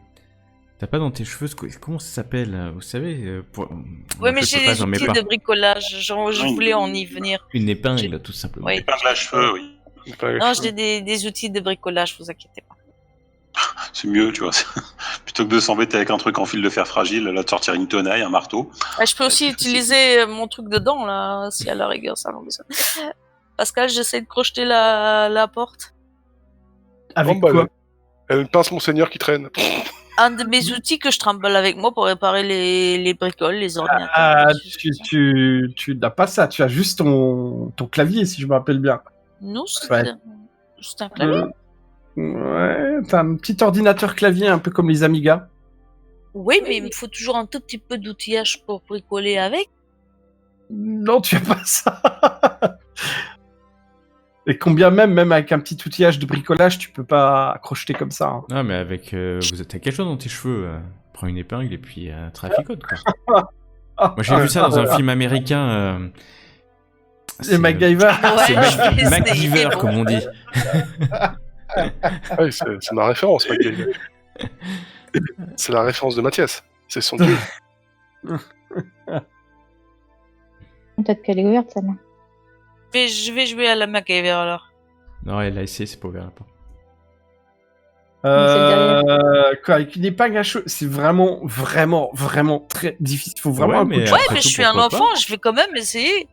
T'as pas dans tes cheveux, comment ça s'appelle? Vous savez Ouais, mais j'ai des outils de bricolage. Genre, je voulais en y venir. Une épingle, tout simplement. Oui. Épingle à cheveux, oui. Non, j'ai des outils de bricolage, vous inquiétez pas. C'est mieux, tu vois. Plutôt que de s'embêter avec un truc en fil de fer fragile, là, de sortir une tenaille, un marteau. Je peux aussi utiliser mon truc dedans, là, si à la rigueur ça m'en besoin. Pascal, j'essaie de crocheter la porte. Avec bah, quoi elle pince monseigneur qui traîne. Un de mes outils que je trimballe avec moi pour réparer les bricoles, les ordinateurs. Tu n'as pas ça, tu as juste ton clavier, si je me rappelle bien. Non, c'est Ouais. un clavier. Ouais, t'as un petit ordinateur clavier un peu comme les Amiga. Oui, mais il me faut toujours un tout petit peu d'outillage pour bricoler avec. Non, tu as pas ça. Et combien même avec un petit outillage de bricolage, tu peux pas crocheter comme ça. Hein. Non, mais avec. Vous êtes à quelque chose dans tes cheveux. Prends une épingle et puis traficote, quoi. Moi, j'ai vu ça dans un film américain. C'est MacGyver. Ouais, C'est MacGyver, comme on dit. Ouais, c'est ma référence, MacGyver. C'est la référence de Mathias. C'est son dieu. Peut-être qu'elle est ouverte, celle-là. Je vais jouer à la MacGyver alors. Non, elle a essayé, c'est pas ouvert la porte. Quoi, avec une épingle à cheveux, c'est vraiment très difficile. Il faut vraiment Ouais, un coup de mais chance. Ouais, après mais tout, je suis un pourquoi enfant, je vais quand même essayer.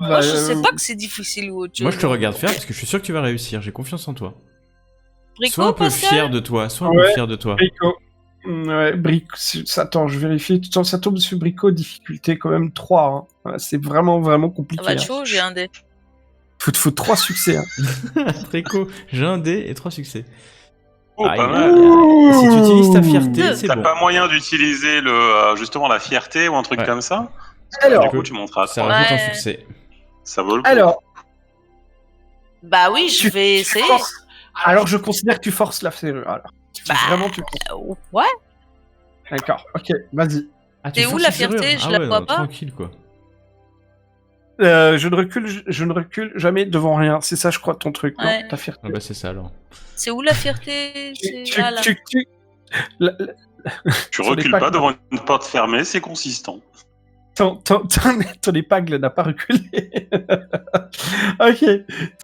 Moi, je sais pas que c'est difficile ou autre chose. Moi, je te regarde faire parce que je suis sûr que tu vas réussir. J'ai confiance en toi. Brico, Sois un peu Pascal fier de toi. Sois un peu Ouais. fier de toi. Brico. Ouais, Brico. Attends, je vérifie. Tout le temps, ça tombe sur Brico, difficulté quand même 3. Hein. Ouais, c'est vraiment Ça compliqué. va être Hein. chaud, j'ai un dé. Faut 3 succès. Hein. Préco, j'ai un dé et 3 succès. Oh, Ah, pas il- mal. Si tu utilises ta fierté, c'est T'as bon. pas moyen d'utiliser justement la fierté ou un truc Ouais. comme ça? Alors, Du coup, tu monteras. Ça rajoute un Ouais. succès. Ça vaut le coup. Alors, Bah oui, je vais essayer. Alors, je considère que tu forces la serrure. Alors, vraiment, tu Ouais. D'accord. Ok, vas-y. Ah, T'es où, forces la la serrure. fierté? Je Ah la ouais, vois non, pas. Tranquille, quoi. Je ne recule jamais devant rien. C'est ça, je crois, ton truc, Ouais. non? Ta fierté. Ah bah c'est ça alors. C'est où la fierté? C'est là, là. Tu Sur recules les pas pattes. devant une porte fermée, c'est consistant. Ton épingle n'a pas reculé. Ok,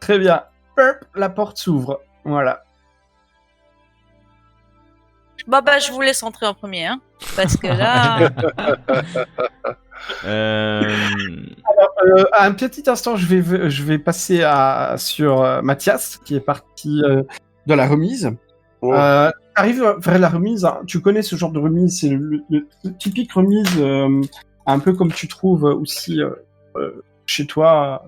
très bien. Hop, la porte s'ouvre. Voilà. Bah, je vous laisse entrer en premier, hein. Parce que là. Un petit instant, je vais passer sur Mathias, qui est parti de la remise. Oh. T'arrives vers la remise, hein. Tu connais ce genre de remise, c'est le typique remise, un peu comme tu trouves aussi chez toi,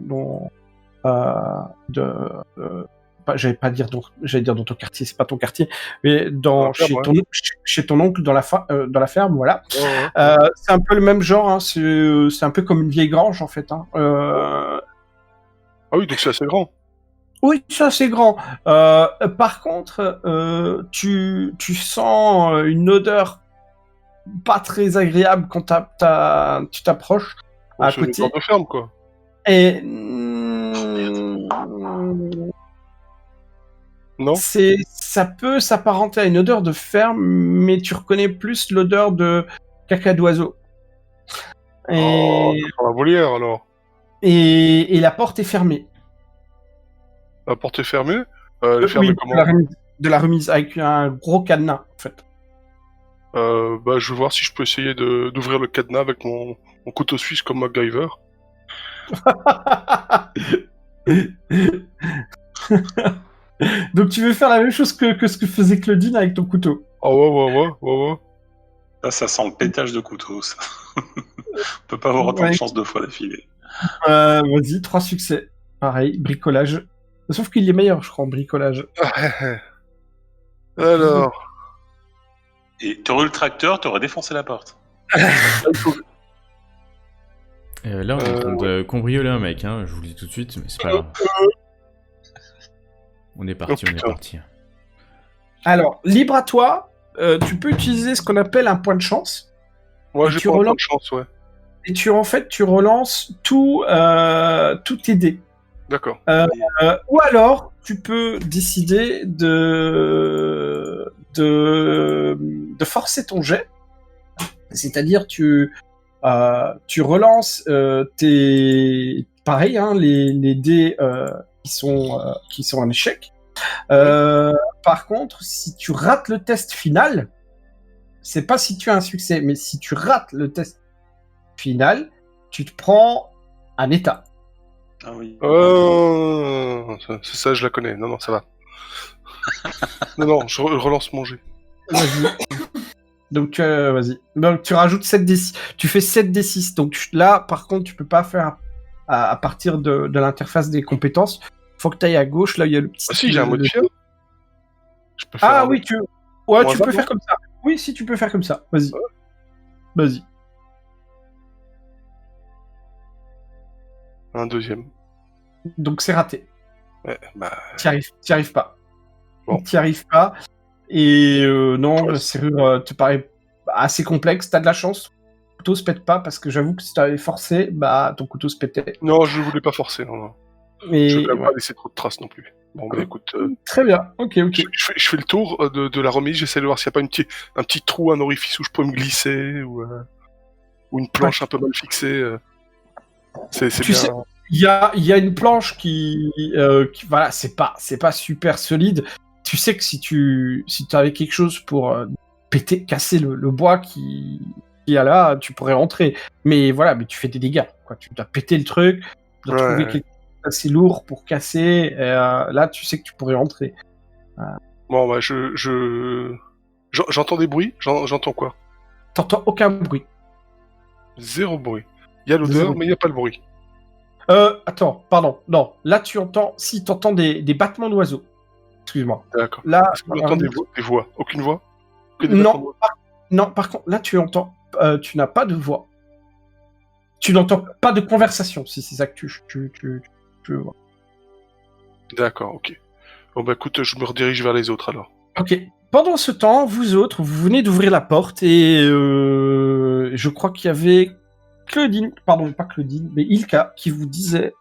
j'allais dire dans ton quartier, c'est pas ton quartier, mais chez ton oncle dans la ferme, voilà. C'est un peu le même genre, hein, c'est un peu comme une vieille grange en fait. Hein. Ah oui, donc c'est assez grand. Oui, ça c'est grand. Par contre, tu sens une odeur pas très agréable quand tu t'approches à C'est une côté. sorte de ferme, quoi. Et Non? ça peut s'apparenter à une odeur de ferme, mais tu reconnais plus l'odeur de caca d'oiseau. Oh, Et, c'est dans la volière, alors. et la porte est fermée. La porte est fermée? Elle est fermée Oui, comment? de la remise avec un gros cadenas, en fait. Bah, je vais voir si je peux essayer d'ouvrir le cadenas avec mon couteau suisse comme MacGyver. Donc tu veux faire la même chose que ce que faisait Claudine avec ton couteau. Oh, ouais. Ça sent le pétage de couteau, ça. On peut pas avoir autant de chance 2 fois d'affilée. Vas-y, 3 succès. Pareil, bricolage. Sauf qu'il est meilleur, je crois, en bricolage. Alors... Et t'aurais eu le tracteur, t'aurais défoncé la porte. Là, on est en train de cambrioler un mec, hein, je vous le dis tout de suite, mais c'est pas grave. On est parti, on est parti. Alors, libre à toi, tu peux utiliser ce qu'on appelle un point de chance. Moi, j'ai pas un point de chance, ouais. Et tu relances tous tes dés. D'accord. Ou alors, tu peux décider de forcer ton jet. C'est-à-dire, tu relances pareil, hein, les dés qui sont en échec. Par contre, si tu rates le test final, c'est pas si tu as un succès, mais si tu rates le test final, tu te prends un état. Ah oui. Ça, je la connais. Non, ça va. non, je relance mon jet. Vas-y. Donc, vas-y. Donc, tu rajoutes 7d6. Tu fais 7d6. Donc, là, par contre, tu peux pas faire à partir de l'interface des compétences. Faut que tu ailles à gauche. Là, il y a le petit... Ah si, j'ai un modifier. Oui, tu peux faire comme ça. Oui, si, tu peux faire comme ça. Vas-y. Ouais. Vas-y. Un deuxième. Donc, c'est raté. Ouais, bah... T'y arrives pas. Bon. T'y arrives pas. Et non, la serrure te paraît assez complexe. T'as de la chance. Ton couteau se pète pas parce que j'avoue que si t'avais forcé, bah ton couteau se pétait. Non, je voulais pas forcer. Non. Et je voulais pas laisser trop de traces non plus. Bon, bah écoute. Très bien. Ok. Je fais le tour de la remise. J'essaie de voir s'il n'y a pas un petit trou, un orifice où je peux me glisser ou une planche un peu mal fixée. C'est bien. Il y a une planche qui voilà, c'est pas super solide. Tu sais que si tu avais quelque chose pour casser le bois qui y a là, tu pourrais rentrer. Mais voilà, mais tu fais des dégâts, quoi. Tu dois péter le truc, tu dois trouver quelque chose assez lourd pour casser. Là, tu sais que tu pourrais rentrer. Bon, bah j'entends des bruits. J'entends quoi? T'entends aucun bruit. Zéro bruit. Il y a l'odeur, mais il n'y a pas le bruit. Attends, pardon. Non, là tu entends des battements d'oiseaux. Excuse-moi. D'accord. Là, est-ce qu'on entend des voix? Aucune voix? Non, par contre, là tu entends, tu n'as pas de voix. Tu n'entends pas de conversation, si c'est ça que tu vois. D'accord, ok. Bon bah écoute, je me redirige vers les autres alors. Ok. Pendant ce temps, vous autres, vous venez d'ouvrir la porte et je crois qu'il y avait Claudine, pardon, pas Claudine, mais Ilka qui vous disait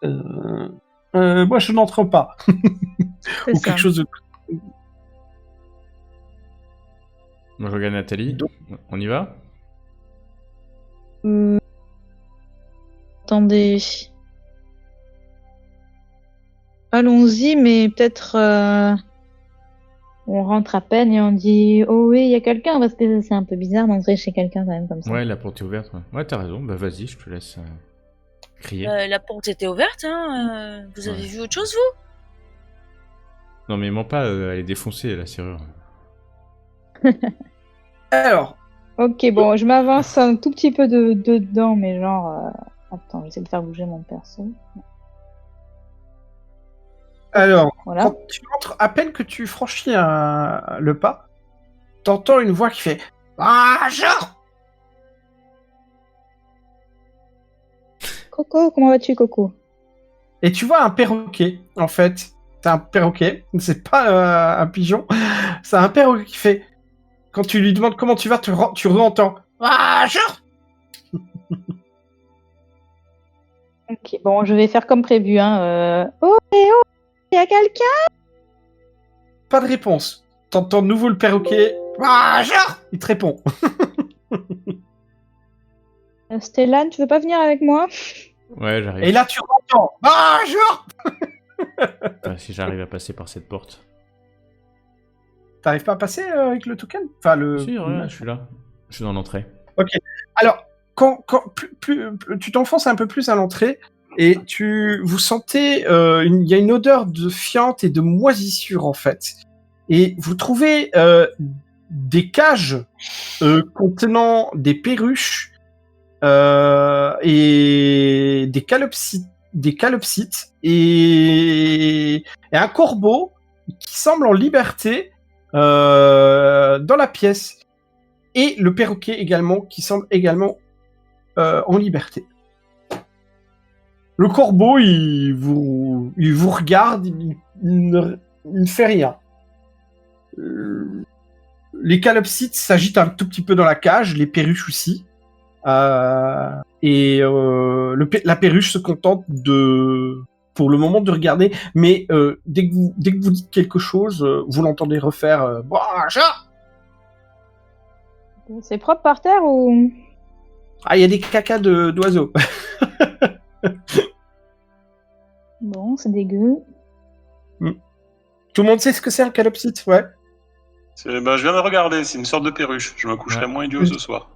moi je n'entre pas. Ou quelque chose de... Moi je regarde Nathalie. On y va? Attendez. Allons-y, mais peut-être on rentre à peine et on dit oh oui, il y a quelqu'un, parce que c'est un peu bizarre d'entrer chez quelqu'un quand même comme ça. Ouais, la porte est ouverte. Ouais, t'as raison. Bah vas-y, je te laisse crier. La porte était ouverte, hein. Vous avez vu autre chose, vous? Non mais mens pas, elle est défoncée la serrure. Alors, Ok, bon, je m'avance un tout petit peu dedans, mais genre... Attends, j'essaie de faire bouger mon perso. Voilà. quand tu entres, à peine que tu franchis le pas, t'entends une voix qui fait bonjour. Coco, comment vas-tu, Coco? Et tu vois un perroquet, en fait. C'est un perroquet, c'est pas un pigeon. C'est un perroquet qui fait. Quand tu lui demandes comment tu vas, tu re-entends bonjour. Ok, bon, je vais faire comme prévu, hein. Oh, y a quelqu'un? Pas de réponse. T'entends de nouveau le perroquet bonjour. Il te répond. Stellan, tu veux pas venir avec moi? Ouais, j'arrive. Et là, tu entends bonjour. Enfin, si j'arrive à passer par cette porte. T'arrives pas à passer avec le token? Enfin, le. Si, ouais, je suis là. Je suis dans l'entrée. Alors, quand tu t'enfonces un peu plus à l'entrée et vous sentez, il y a une odeur de fiente et de moisissure en fait. Et vous trouvez des cages contenant des perruches et des calopsites et un corbeau qui semble en liberté dans la pièce. Et le perroquet également, qui semble également en liberté. Le corbeau, il vous regarde, il ne fait rien. Les calopsites s'agitent un tout petit peu dans la cage, les perruches aussi. Et la perruche se contente pour le moment de regarder, mais dès que vous dites quelque chose, vous l'entendez refaire bonjour. C'est propre par terre ou... Ah, il y a des cacas d'oiseaux. Bon, c'est dégueu. Tout le monde sait ce que c'est un calopsite, ouais. Je viens de regarder, c'est une sorte de perruche. Je me coucherai moins idiot ce soir.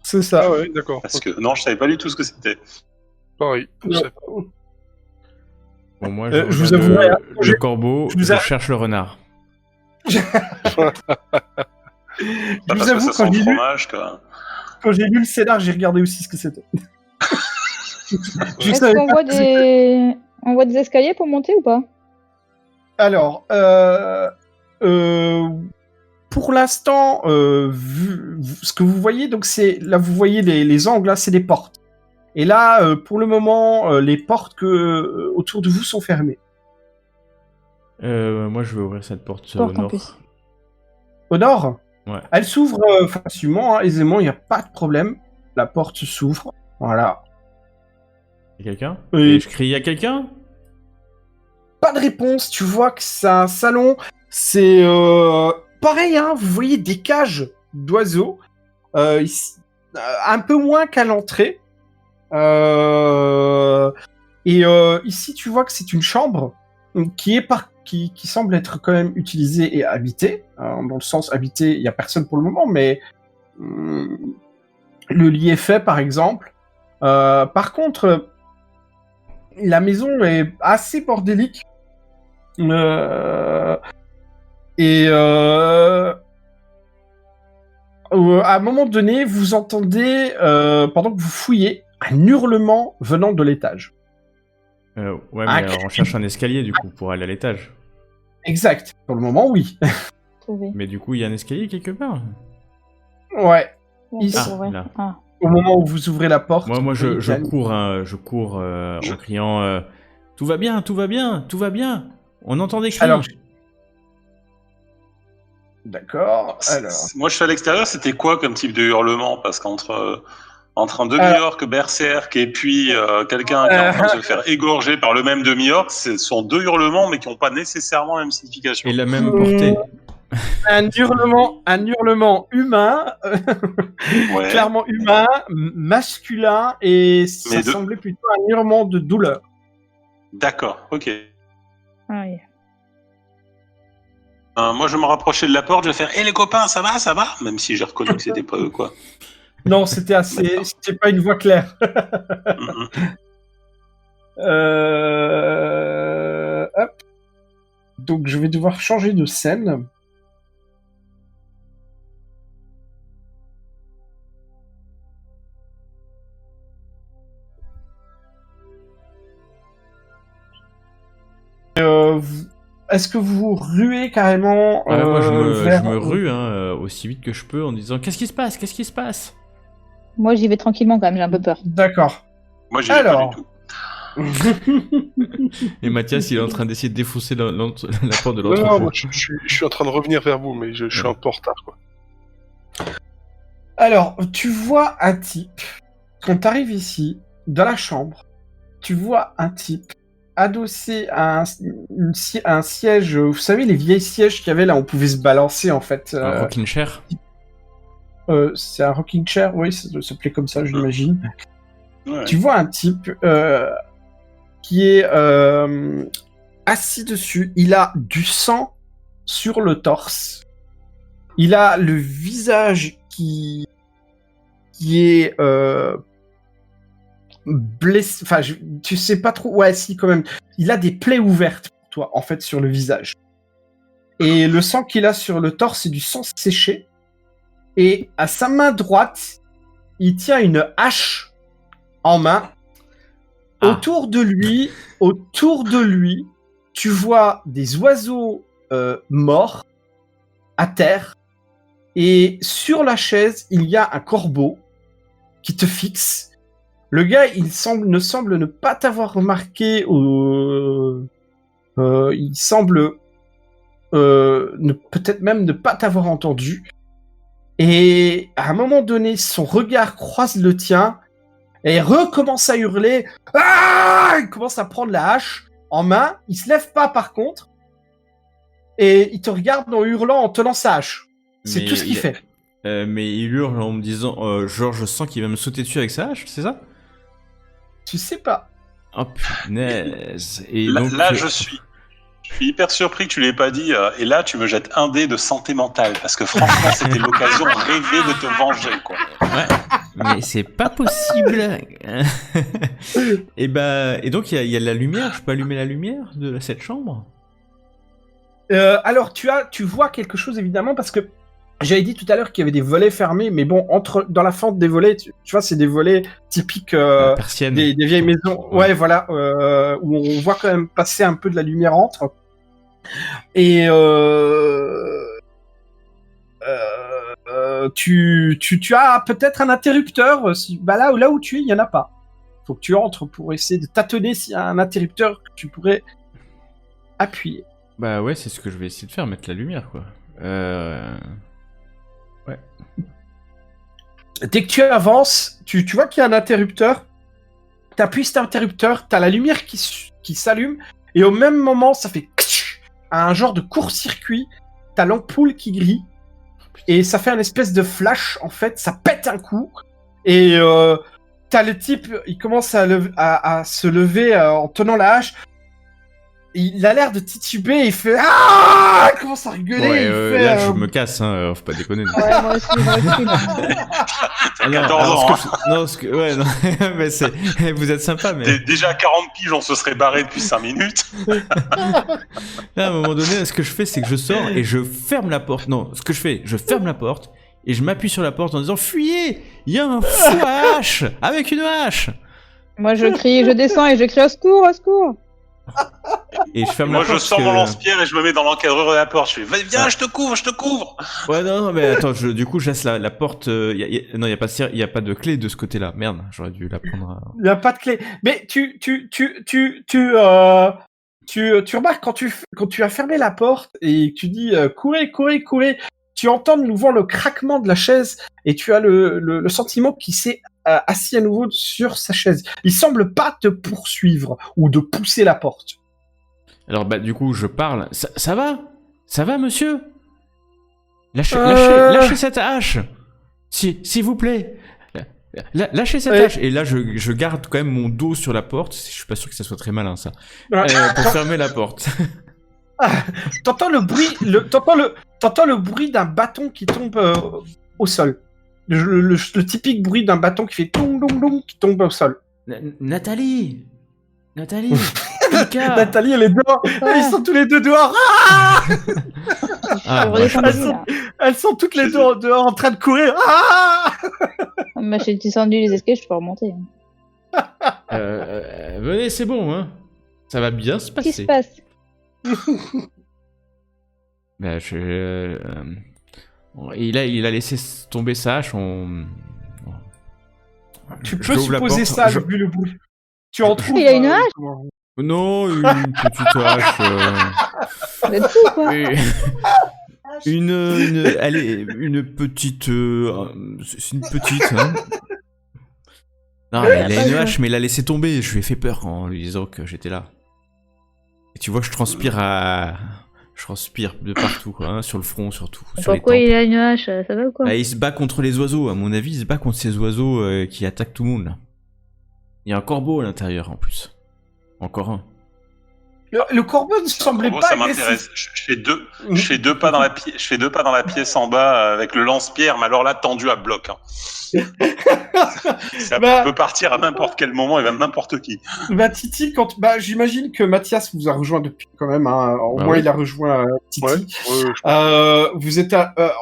C'est ça. Ah ouais, d'accord. Parce que non, je savais pas du tout ce que c'était. Pareil. Non. Bon, moi, je vous regarde avouerai, le corbeau, je vous je a- cherche le renard. Je Pas vous parce que avoue, ça sent le fromage, quoi. quand j'ai lu le scénar, j'ai regardé aussi ce que c'était. Je Est-ce savais qu'on pas voit que c'était- on voit des escaliers pour monter ou pas? Alors, pour l'instant, ce que vous voyez, donc là vous voyez les angles, là c'est des portes. Et là, pour le moment, les portes autour de vous sont fermées. Moi, je vais ouvrir cette porte au Porte en nord. plus. Au nord, Ouais. elle s'ouvre facilement, hein, aisément, il n'y a pas de problème. La porte s'ouvre, voilà. Y a quelqu'un? Oui. Et je crie, y a quelqu'un? Pas de réponse, tu vois que c'est un salon, c'est pareil, hein, vous voyez des cages d'oiseaux, ici, un peu moins qu'à l'entrée. Ici, tu vois que c'est une chambre qui semble être quand même utilisée et habitée. Dans le sens habitée, il n'y a personne pour le moment, mais le lit est fait, par exemple. Par contre, la maison est assez bordélique. À un moment donné, vous entendez, pendant que vous fouillez, un hurlement venant de l'étage. Ouais, mais alors on cherche un escalier du coup pour aller à l'étage. Exact. Pour le moment, oui. Trouvé. Mais du coup, il y a un escalier quelque part. Ouais. Bon, Ici. c'est vrai. là. Ah. Au moment où vous ouvrez la porte. Moi, je il y a- cours, hein, je cours en criant tout va bien, tout va bien, tout va bien. On entend des cris. Alors, d'accord. Alors. Moi, je suis à l'extérieur, c'était quoi comme type de hurlement? Parce qu'entre un demi-orc berserk et puis quelqu'un qui est en train de se faire égorger par le même demi-orc, ce sont deux hurlements, mais qui n'ont pas nécessairement la même signification. Et la même portée. Un hurlement humain, Ouais. clairement humain, masculin, et ça Mais de- semblait plutôt un hurlement de douleur. D'accord, ok. Ah, yeah. Moi, je vais me rapprocher de la porte, je vais faire « Eh les copains, ça va, ça va ?» Même si j'ai reconnu que c'était pas eux, quoi. Non, c'était pas une voix claire. Mhm. Hop. Donc je vais devoir changer de scène. est-ce que vous ruez carrément Moi, je vers... me rue aussi vite que je peux en disant qu'est-ce qui se passe? Qu'est-ce qui se passe? Moi, j'y vais tranquillement quand même, j'ai un peu peur. D'accord. Moi, j'y vais pas Alors. du tout. Et Mathias, il est en train d'essayer de défoncer la porte de Non, l'entrepôt. moi, je suis en train de revenir vers vous, mais je suis un peu en retard, quoi. Alors, tu vois un type, quand t'arrives ici, dans la chambre, tu vois un type adossé à un siège, vous savez, les vieilles sièges qu'il y avait là, on pouvait se balancer en fait. Un rocking chair. C'est un rocking chair, oui, ça doit s'appeler comme ça, j'imagine. Ouais. Tu vois un type qui est assis dessus. Il a du sang sur le torse. Il a le visage qui est blessé. Enfin, tu sais pas trop. Ouais, si, quand même. Il a des plaies ouvertes pour toi, en fait, sur le visage. Et le sang qu'il a sur le torse, c'est du sang séché. Et à sa main droite, il tient une hache en main. Autour de lui, tu vois des oiseaux morts à terre. Et sur la chaise, il y a un corbeau qui te fixe. Le gars, ne semble ne pas t'avoir remarqué. Il semble peut-être même ne pas t'avoir entendu. Et à un moment donné, son regard croise le tien. Et il recommence à hurler. Ah! Il commence à prendre la hache en main. Il se lève pas par contre. Et il te regarde en hurlant, en tenant sa hache. C'est Mais tout ce qu'il fait. Mais il hurle en me disant genre je sens qu'il va me sauter dessus avec sa hache, c'est ça? Tu sais pas. Oh punaise. Et Là, donc, je suis hyper surpris que tu l'aies pas dit. Et là, tu me jettes un dé de santé mentale. Parce que franchement, c'était l'occasion rêvée de te venger, quoi. Ouais, mais c'est pas possible. Et donc il y a de la lumière. Je peux allumer la lumière de cette chambre? Alors, tu vois quelque chose évidemment parce que j'avais dit tout à l'heure qu'il y avait des volets fermés, mais bon, dans la fente des volets, tu vois, c'est des volets typiques Persienne. des vieilles maisons. Ouais, voilà, où on voit quand même passer un peu de la lumière entre. Et tu as peut-être un interrupteur. Là où tu es, il y en a pas. Faut que tu entres pour essayer de tâtonner s'il y a un interrupteur que tu pourrais appuyer. Bah ouais, c'est ce que je vais essayer de faire, mettre la lumière, quoi. Ouais. Dès que tu avances, tu vois qu'il y a un interrupteur. T'appuies cet interrupteur, t'as la lumière qui s'allume, et au même moment, ça fait un genre de court-circuit. T'as l'ampoule qui grille, et ça fait un espèce de flash, en fait, ça pète un coup, et t'as le type, il commence à se lever en tenant la hache. Il a l'air de tituber, il fait ah, il commence à rigoler. Ouais, il fait, là je me casse, hein, faut pas déconner. Ouais, moi aussi. T'as 14 ans, hein. Ouais, non, mais vous êtes sympa, mais Déjà à 40 piges, on se serait barré depuis 5 minutes. là, à un moment donné, ce que je fais, c'est que je sors et je ferme la porte. Non, ce que je fais, je ferme la porte et je m'appuie sur la porte en disant fuyez, il y a un fou à hache avec une hache. Moi, je crie, je descends et je crie au secours, au secours. Et je ferme Moi, la porte. je sors mon lance-pierre et je me mets dans l'encadreur de la porte. Je fais, viens, je te couvre. Ouais, non, mais attends, du coup, je laisse la porte. Non, il y a pas de clé de ce côté-là. Merde, j'aurais dû la prendre. Il n'y a pas de clé. Mais tu remarques quand tu as fermé la porte et que tu dis courez, tu entends de nouveau le craquement de la chaise et tu as le sentiment qu'il s'est assis à nouveau sur sa chaise. Il semble pas te poursuivre ou de pousser la porte. Alors, du coup, je parle. Ça va? Ça va, monsieur? Lâchez cette hache! S'il vous plaît! Lâchez cette hache! Et là, je garde quand même mon dos sur la porte. Je suis pas sûr que ça soit très malin, ça. Pour fermer la porte. T'entends le bruit d'un bâton qui tombe au sol. Le typique bruit d'un bâton qui fait dong dong dong qui tombe au sol. Nathalie, Nathalie, elle est dehors. Ouais. Ils sont tous les deux dehors. Elles sont toutes les deux dehors en train de courir. Moi, j'ai descendu les escaliers, je peux remonter. venez, c'est bon, hein. Ça va bien se passer. Qu'est-ce qui se passe? Bah, il a laissé tomber sa hache. Tu Je peux l'ouvre la supposer porte, ça, je- vu le bruit. Tu en trouves. Il y a une hache comment- Non, une petite hache. Vous êtes fous, quoi. Et- allez, une petite. C'est une petite. Hein. Non, mais il a une hache, mais il a laissé tomber. Je lui ai fait peur en lui disant que j'étais là. Et tu vois, je transpire de partout, quoi, hein, sur le front, surtout. Sur les Pourquoi tempes. il a une hache? Ça va ou quoi? Ah, il se bat contre les oiseaux, à mon avis, il se bat contre ces oiseaux qui attaquent tout le monde, là. Il y a un corbeau à l'intérieur, en plus. Encore un. Le corbeau ne semblait Bravo, pas ça agressif. m'intéresse. Je fais deux pas dans la pièce en bas avec le lance-pierre, mais alors là tendu à bloc. Hein. Ça Bah- peut partir à n'importe quel moment et même n'importe qui. Bah Titi, j'imagine que Mathias vous a rejoint depuis quand même. Hein. Au Bah moins oui. il a rejoint Titi. Ouais, Vous êtes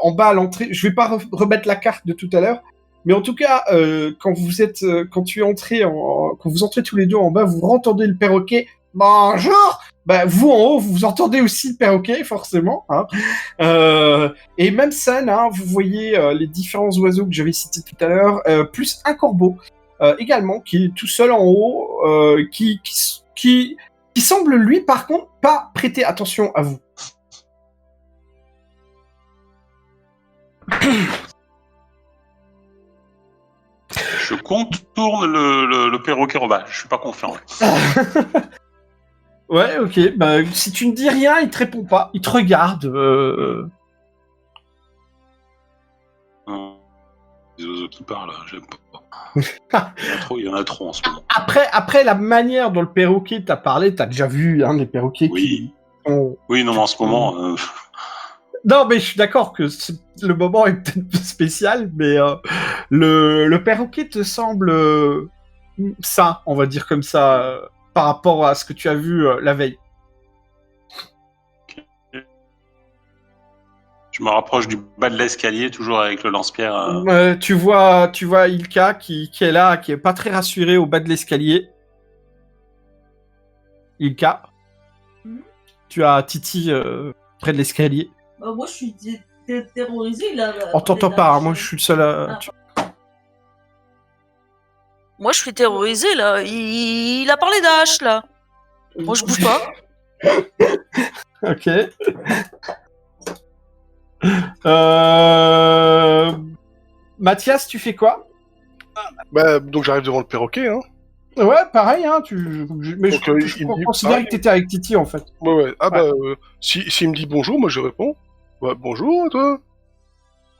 en bas à l'entrée. Je vais pas remettre la carte de tout à l'heure, mais en tout cas, quand vous entrez tous les deux en bas, vous entendez le perroquet. Bonjour. Bah vous en haut, vous entendez aussi le perroquet forcément. Hein. Et même scène, hein, vous voyez les différents oiseaux que j'avais cités tout à l'heure, plus un corbeau également qui est tout seul en haut, qui semble lui par contre pas prêter attention à vous. Je contourne le perroquet en bas. Je suis pas confiant. Ouais, ok. Bah, si tu ne dis rien, il te répond pas. Il te regarde. Les oiseaux qui parlent, j'aime pas. Il y en a trop en ce moment. Après, la manière dont le perroquet t'a parlé, t'as déjà vu des perroquets Oui. qui ont... Oui, non, mais en ce moment, Non, mais je suis d'accord que le moment est peut-être spécial, mais le perroquet te semble sain, on va dire comme ça, par rapport à ce que tu as vu la veille. je me rapproche du bas de l'escalier, toujours avec le lance-pierre. Tu vois Ilka qui est là, qui est pas très rassuré au bas de l'escalier. Ilka, tu as Titi près de l'escalier. Bah, moi, je suis terrorisé là. On t'entend pas, hein, moi je suis le seul à... Moi, je suis terrorisé là. Il a parlé d'hache là. Moi, je bouge pas. Ok. Mathias, tu fais quoi? Bah, donc j'arrive devant le perroquet, hein. Ouais, pareil, hein. Mais Donc, je il me dit- considérais que t'étais avec Titi en fait. Ouais. Ah bah, s'il me dit bonjour, moi je réponds. Bah, bonjour, toi.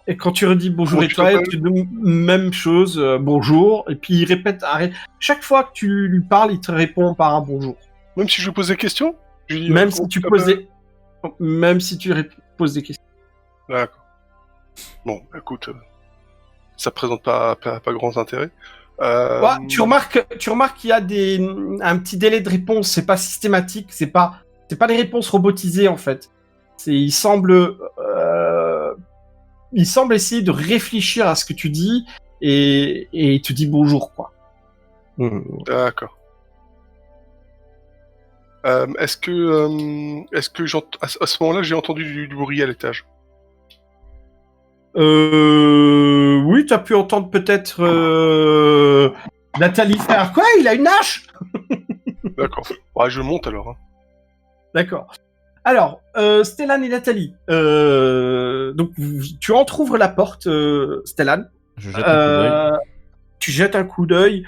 Et quand tu redis bonjour Comment et tu toi, t'appelles tu dis même chose, bonjour, et puis il répète, chaque fois que tu lui parles, il te répond par un bonjour. Même si je lui pose des questions je lui dis, Même comment si tu t'appelles poses des questions. D'accord. Bon, écoute, ça présente pas grand intérêt. Ouais, tu remarques qu'il y a un petit délai de réponse, c'est pas systématique, c'est pas des réponses robotisées en fait. Il semble essayer de réfléchir à ce que tu dis et il te dit bonjour quoi. D'accord. Est-ce que à ce moment-là j'ai entendu du bruit à l'étage? Oui, tu as pu entendre peut-être Nathalie faire quoi? Il a une hache? D'accord. Ouais, je monte alors. Hein. D'accord. Alors, Stellan et Nathalie, donc tu entrouvres la porte, Stellan. Je jette un coup d'œil. Tu jettes un coup d'œil.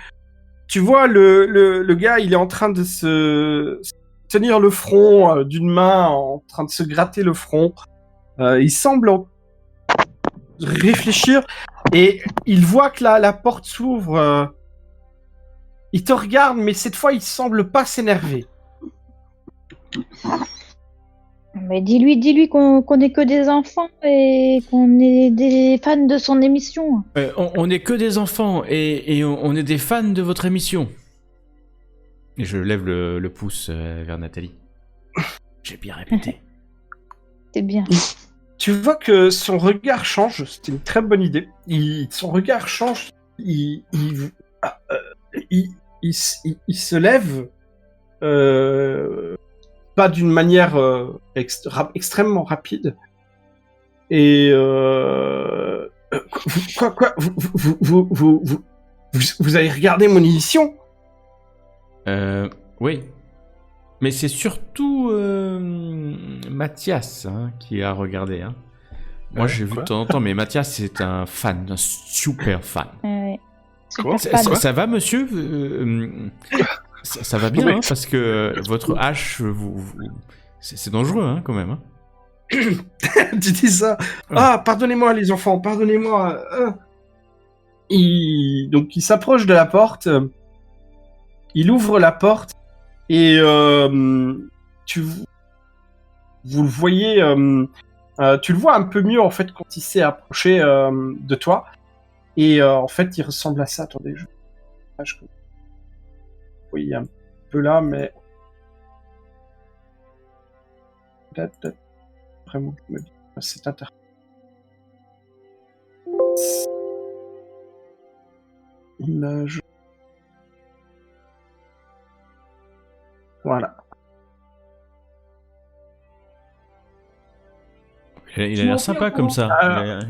Tu vois le gars, il est en train de se tenir le front d'une main, en train de se gratter le front. Il semble réfléchir et il voit que la porte s'ouvre. Il te regarde, mais cette fois, il semble pas s'énerver. Mais dis-lui qu'on est que des enfants et qu'on est des fans de son émission. On est que des enfants et on est des fans de votre émission. Et je lève le pouce vers Nathalie. J'ai bien répété. C'est bien. Tu vois que son regard change, c'était une très bonne idée. Son regard change, il se lève pas d'une manière extrêmement rapide. Et quoi vous avez regardé mon émission? Oui. Mais c'est surtout Mathias qui a regardé. Hein. Moi, j'ai vu de temps en temps, mais Mathias, c'est un fan, un super fan. Ouais. Quoi Super fan. Ça va, monsieur ça va bien, hein, parce que votre hache, c'est dangereux, hein, quand même. Hein. Tu dis ça. Ah, pardonnez-moi les enfants, pardonnez-moi. Donc il s'approche de la porte, il ouvre la porte et vous le voyez, tu le vois un peu mieux en fait quand il s'est approché de toi et en fait il ressemble à ça. Attendez, vous voyez un peu là, mais vraiment c'est intéressant. Image. Voilà. Il a l'air sympa comme ça.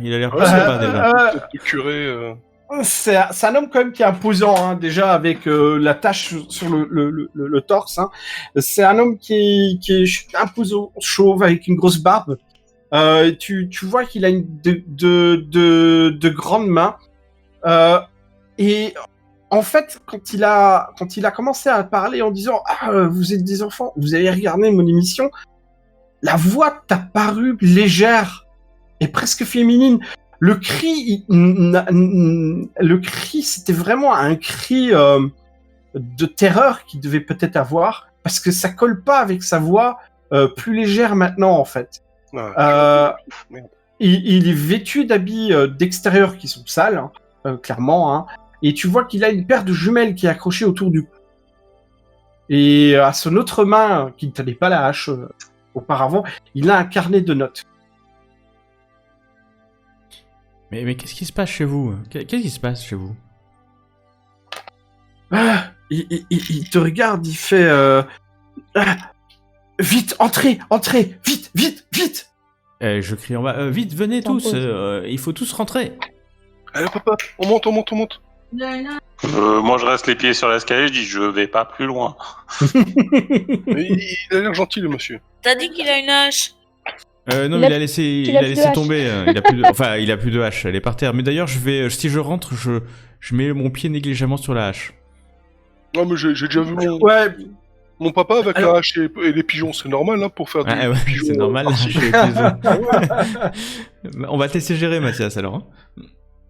Il a l'air plus Ouais, sympa déjà. Le curé. C'est un homme quand même qui est imposant, hein, déjà avec la tache sur le torse. Hein. C'est un homme qui est imposant, chauve, avec une grosse barbe. Tu vois qu'il a de grandes mains. Et en fait, quand il a commencé à parler en disant « Ah, vous êtes des enfants, vous avez regardé mon émission », la voix t'a paru légère et presque féminine. Le cri, c'était vraiment un cri de terreur qu'il devait peut-être avoir, parce que ça colle pas avec sa voix plus légère maintenant, en fait. Merde. Il est vêtu d'habits d'extérieur qui sont sales, hein, clairement, hein, et tu vois qu'il a une paire de jumelles qui est accrochée autour du cou. Et à son autre main, qui ne tenait pas la hache auparavant, il a un carnet de notes. Mais qu'est-ce qui se passe chez vous? Qu'est-ce qui se passe chez vous? Il te regarde, il fait vite, entrez, vite. Je crie en bas, vite, venez tous, il faut tous rentrer. Allez, papa, on monte. Moi, je reste les pieds sur l'escalier, je dis je vais pas plus loin. Il a l'air gentil, le monsieur. T'as dit qu'il a une hache? Non, Il a il a laissé plus de hache. tomber. Il a plus de hache, elle est par terre. Mais d'ailleurs, si je rentre, je mets mon pied négligemment sur la hache. Non, mais j'ai déjà vu mon papa avec Alors- la hache et les pigeons, c'est normal, hein, pour faire des Ouais, pigeons. c'est normal. farcis. chez les pigeons. On va te laisser gérer, Mathias, alors. Hein.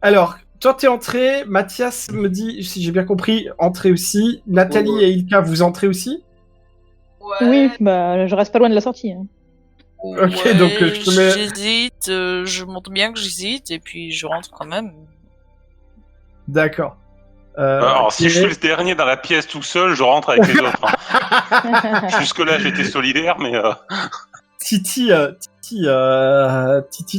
Alors, toi t'es entré, Mathias me dit, si j'ai bien compris, entrez aussi. Nathalie et Ilka, vous entrez aussi? Ouais. Oui, bah, je reste pas loin de la sortie. Hein. Ok, donc, je te mets- J'hésite, je montre bien que j'hésite et puis je rentre quand même. D'accord. Alors, si ok. je suis le dernier dans la pièce tout seul, je rentre avec les autres. Hein. Jusque-là, j'étais solidaire, mais... Titi,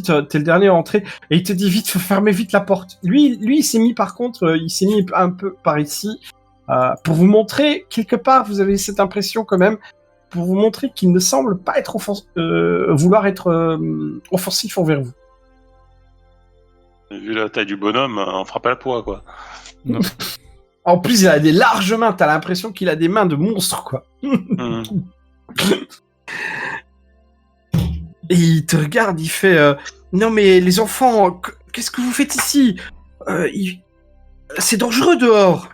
t'es le dernier à entrer et il te dit vite, faut fermer vite la porte. Lui, il s'est mis par contre, il s'est mis un peu par ici pour vous montrer quelque part. Vous avez cette impression quand même pour vous montrer qu'il ne semble pas être vouloir être offensif envers vous. Vu la taille du bonhomme, on fera pas le poids, quoi. Non. En plus, il a des larges mains. T'as l'impression qu'il a des mains de monstre, quoi. Mhm. Et il te regarde, il fait non mais les enfants, qu'est-ce que vous faites ici? C'est dangereux dehors.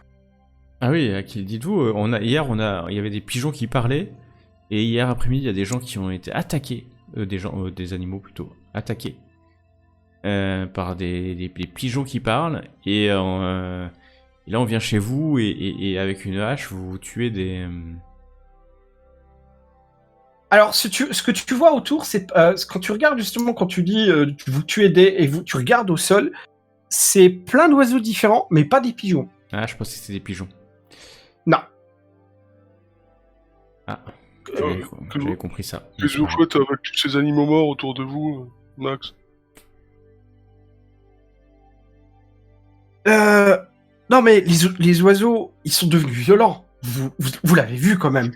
Ah oui, dites-vous, il y avait des pigeons qui parlaient, et hier après-midi, il y a des gens qui ont été attaqués, des animaux plutôt, attaqués par des pigeons qui parlent, et là on vient chez vous, et avec une hache, vous tuez des... Alors, ce que tu vois autour, c'est quand tu regardes justement, quand tu dis vous tuez tu regardes au sol, c'est plein d'oiseaux différents, mais pas des pigeons. Ah, je pensais que c'était des pigeons. Non. Ah, que j'avais vous- compris ça. Qu'est-ce que vous faites avec tous ces animaux morts autour de vous, Max? Non mais les oiseaux, ils sont devenus violents. Vous l'avez vu quand même.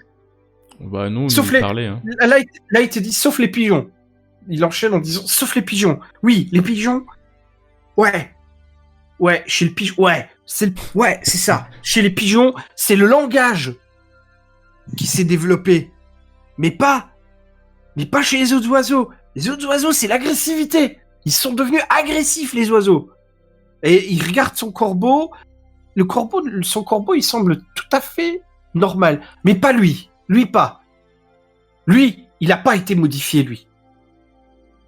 Bah non, Sauf il les- parlait. Hein. Là, il te dit sauf les pigeons. Il enchaîne en disant sauf les pigeons. Oui, les pigeons. Ouais. Ouais, chez le pigeon. Ouais, c'est ça. Chez les pigeons, c'est le langage qui s'est développé. Mais pas chez les autres oiseaux. Les autres oiseaux, c'est l'agressivité. Ils sont devenus agressifs, les oiseaux. Et il regarde son corbeau. Son corbeau, il semble tout à fait normal. Mais pas lui. Lui, pas. Lui, il n'a pas été modifié, lui.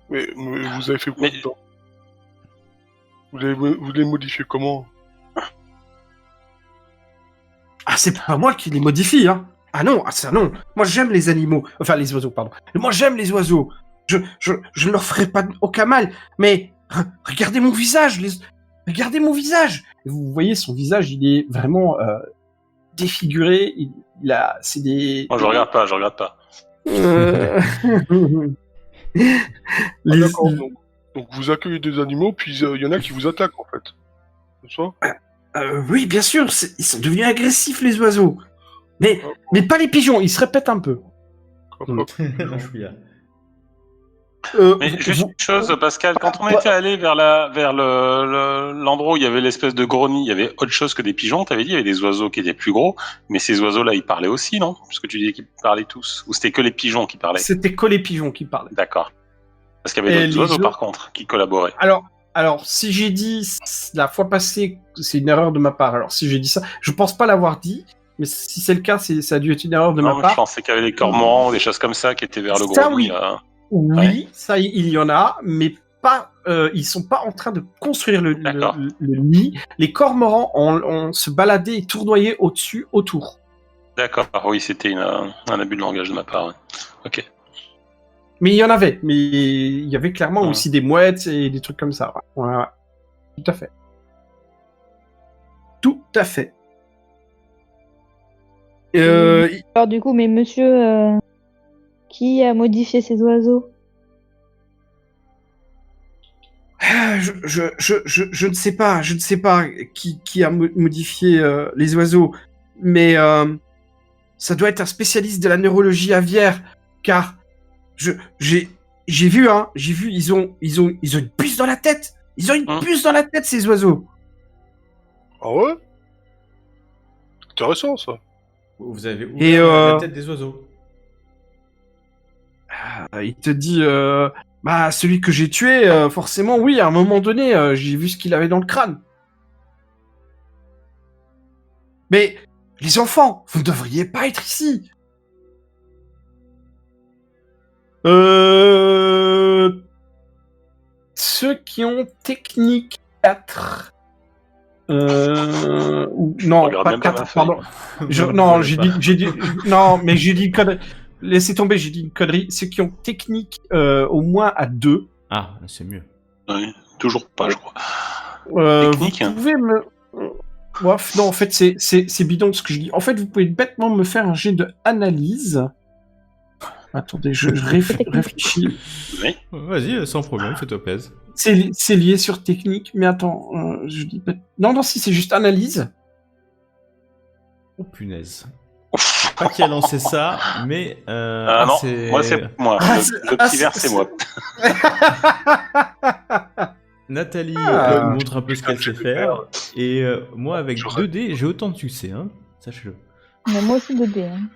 Mais vous avez fait quoi Mais- dedans vous l'avez modifié comment? Ah, c'est pas moi qui les modifie, hein. Ah non, ça non. Moi, j'aime les animaux. Enfin, les oiseaux, pardon. Moi, j'aime les oiseaux. Je ne leur ferai pas aucun mal. Mais regardez mon visage. Regardez mon visage. Et vous voyez, son visage, il est vraiment défiguré. C'est des... Moi, je regarde pas. Ah, d'accord, donc vous accueillez des animaux, puis il y en a qui vous attaquent en fait. C'est ça? Oui, bien sûr, ils sont devenus agressifs, les oiseaux. Mais pas les pigeons, ils se répètent un peu. Mais juste une chose, Pascal, quand on était allé vers l'endroit où il y avait l'espèce de gros nid, il y avait autre chose que des pigeons, t'avais dit, il y avait des oiseaux qui étaient plus gros, mais ces oiseaux-là, ils parlaient aussi, non? Parce que tu disais qu'ils parlaient tous. Ou c'était que les pigeons qui parlaient? C'était que les pigeons qui parlaient. D'accord. Parce qu'il y avait d'autres oiseaux, par contre, qui collaboraient. Alors, si j'ai dit la fois passée, c'est une erreur de ma part. Alors, si j'ai dit ça, je pense pas l'avoir dit, mais si c'est le cas, ça a dû être une erreur de ma Je part. pensais qu'il y avait des cormorans, des choses comme ça qui étaient vers le Ça, gros oui. nid, là. Oui, Ouais. ça, il y en a, mais pas. Ils sont pas en train de construire le nid. Les cormorans ont se baladé et tournoyé au-dessus, autour. D'accord, oui, c'était un abus de langage de ma part. Ouais. Ok. Mais il y en avait. Mais il y avait clairement aussi des mouettes et des trucs comme ça. Ouais. Tout à fait. Tout à fait. Alors du coup, mais monsieur, qui a modifié ces oiseaux? Je ne sais pas. Je ne sais pas qui a modifié les oiseaux. Mais ça doit être un spécialiste de la neurologie aviaire. Car j'ai vu, ils ont une puce dans la tête. Ils ont une puce dans la tête, ces oiseaux. Ah ouais? Intéressant, ça. Vous avez ouvert la tête des oiseaux. Il te dit, celui que j'ai tué, forcément, oui, à un moment donné, j'ai vu ce qu'il avait dans le crâne. Mais, les enfants, vous ne devriez pas être ici. Ceux qui ont technique 4. Non, pas 4, pardon. Non, j'ai dit, non, mais j'ai dit une connerie. Laissez tomber, j'ai dit une connerie. Ceux qui ont technique au moins à 2. Ah, c'est mieux. Oui, toujours pas, je crois. Technique. Vous pouvez me... non, en fait, c'est bidon ce que je dis. En fait, vous pouvez bêtement me faire un jet de analyse. Attendez, je réfléchis. Oui. Vas-y, sans problème, fais-toi plaisir. C'est lié sur technique, mais attends, je dis pas... Non, si, c'est juste analyse. Oh punaise. Pas qui a lancé ça, mais... non, moi c'est moi. Le petit vert, c'est moi. Nathalie montre un peu ce qu'elle sait faire, et moi avec 2D, j'ai autant de succès, hein. Sache-le. Mais moi aussi 2D. Hein.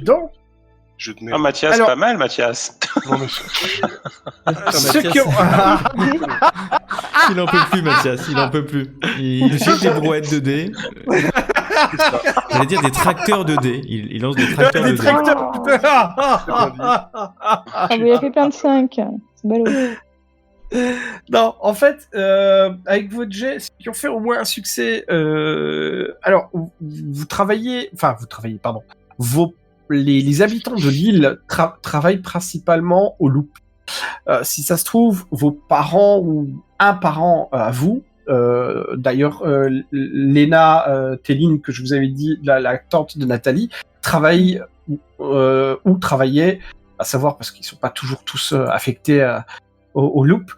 Donc, Ah, Mathias, alors... pas mal, Mathias. Non, mais il en peut plus, Mathias, il en peut plus. Il jette des brouettes 2D. J'allais dire des tracteurs 2D. Il lance des tracteurs 2D. Ah, mais il a fait plein de 5. C'est ballot. Non, en fait, avec votre jet, ceux qui ont fait au moins un succès, alors, vous travaillez, pardon, les habitants de l'île travaillent principalement au loup. Si ça se trouve, vos parents ou un parent à vous, d'ailleurs, Léna Téline, que je vous avais dit, la tante de Nathalie, travaille ou travaillait, à savoir parce qu'ils sont pas toujours tous affectés au loop,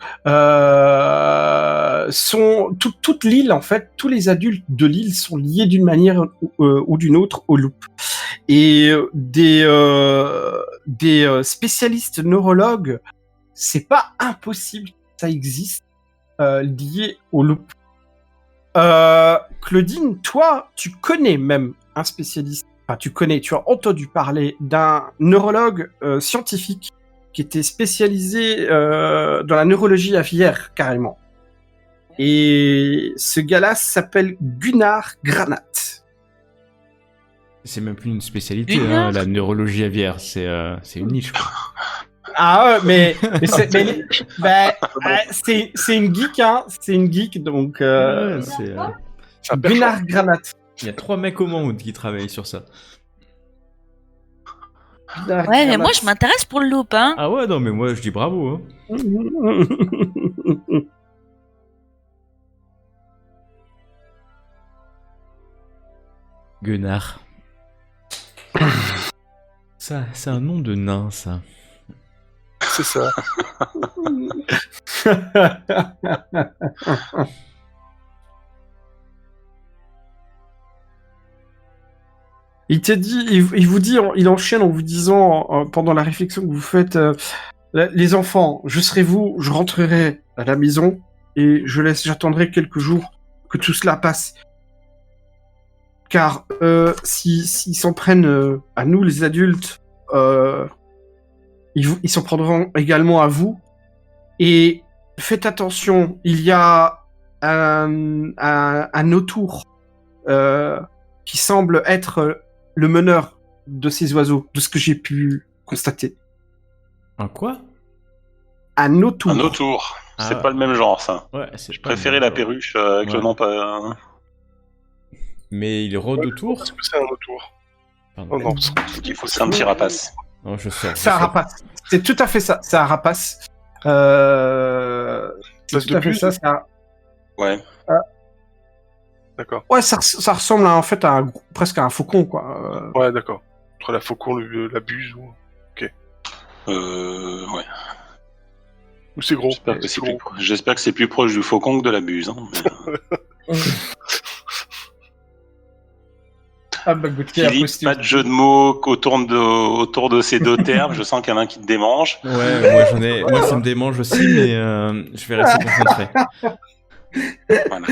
toute l'île, en fait, tous les adultes de l'île sont liés d'une manière ou d'une autre au loop. Et des spécialistes neurologues, c'est pas impossible que ça existe lié au loop. Claudine, toi, tu connais même un spécialiste. Enfin, tu as entendu parler d'un neurologue scientifique qui était spécialisé dans la neurologie aviaire, carrément. Et ce gars-là s'appelle Gunnar Granat. C'est même plus une spécialité, hein, la neurologie aviaire, c'est une niche. Quoi. Ah ouais, c'est une geek, hein. C'est une geek, donc Gunnar Granat. Il y a 3 mecs au monde qui travaillent sur ça. Ouais, mais moi je m'intéresse pour le loop, hein. Ah ouais, non, mais moi je dis bravo. Hein. Gunnar. Ça, c'est un nom de nain, ça. C'est ça. Il t'a dit, il vous dit, il enchaîne en vous disant pendant la réflexion que vous faites, les enfants, je serai vous, je rentrerai à la maison et j'attendrai quelques jours que tout cela passe. Car s'ils s'en prennent à nous les adultes, ils s'en prendront également à vous. Et faites attention, il y a un autour qui semble être le meneur de ces oiseaux, de ce que j'ai pu constater. Un quoi? Un autour. Un autour. C'est pas le même genre, ça. Ouais, je préférais la perruche avec le nom pas... Mais il rôde autour? Parce que c'est un autour. Pardon. Oh non, c'est un petit rapace. Non, je sais. C'est un rapace. C'est tout à fait ça. C'est un rapace. C'est tout à fait ça. C'est un... Ouais. D'accord. Ouais, ça ressemble en fait à presque à un faucon, quoi. Ouais, d'accord. Entre la faucon, la buse ou... Ok. Ouais. Ou c'est gros. J'espère que c'est plus proche du faucon que de la buse. Hein, mais... Ah bah, Philippe, pas de jeu de mots autour de ces deux termes. Je sens qu'il y en a un qui te démange. Ouais, moi ça me démange aussi, mais je vais rester concentré. Voilà.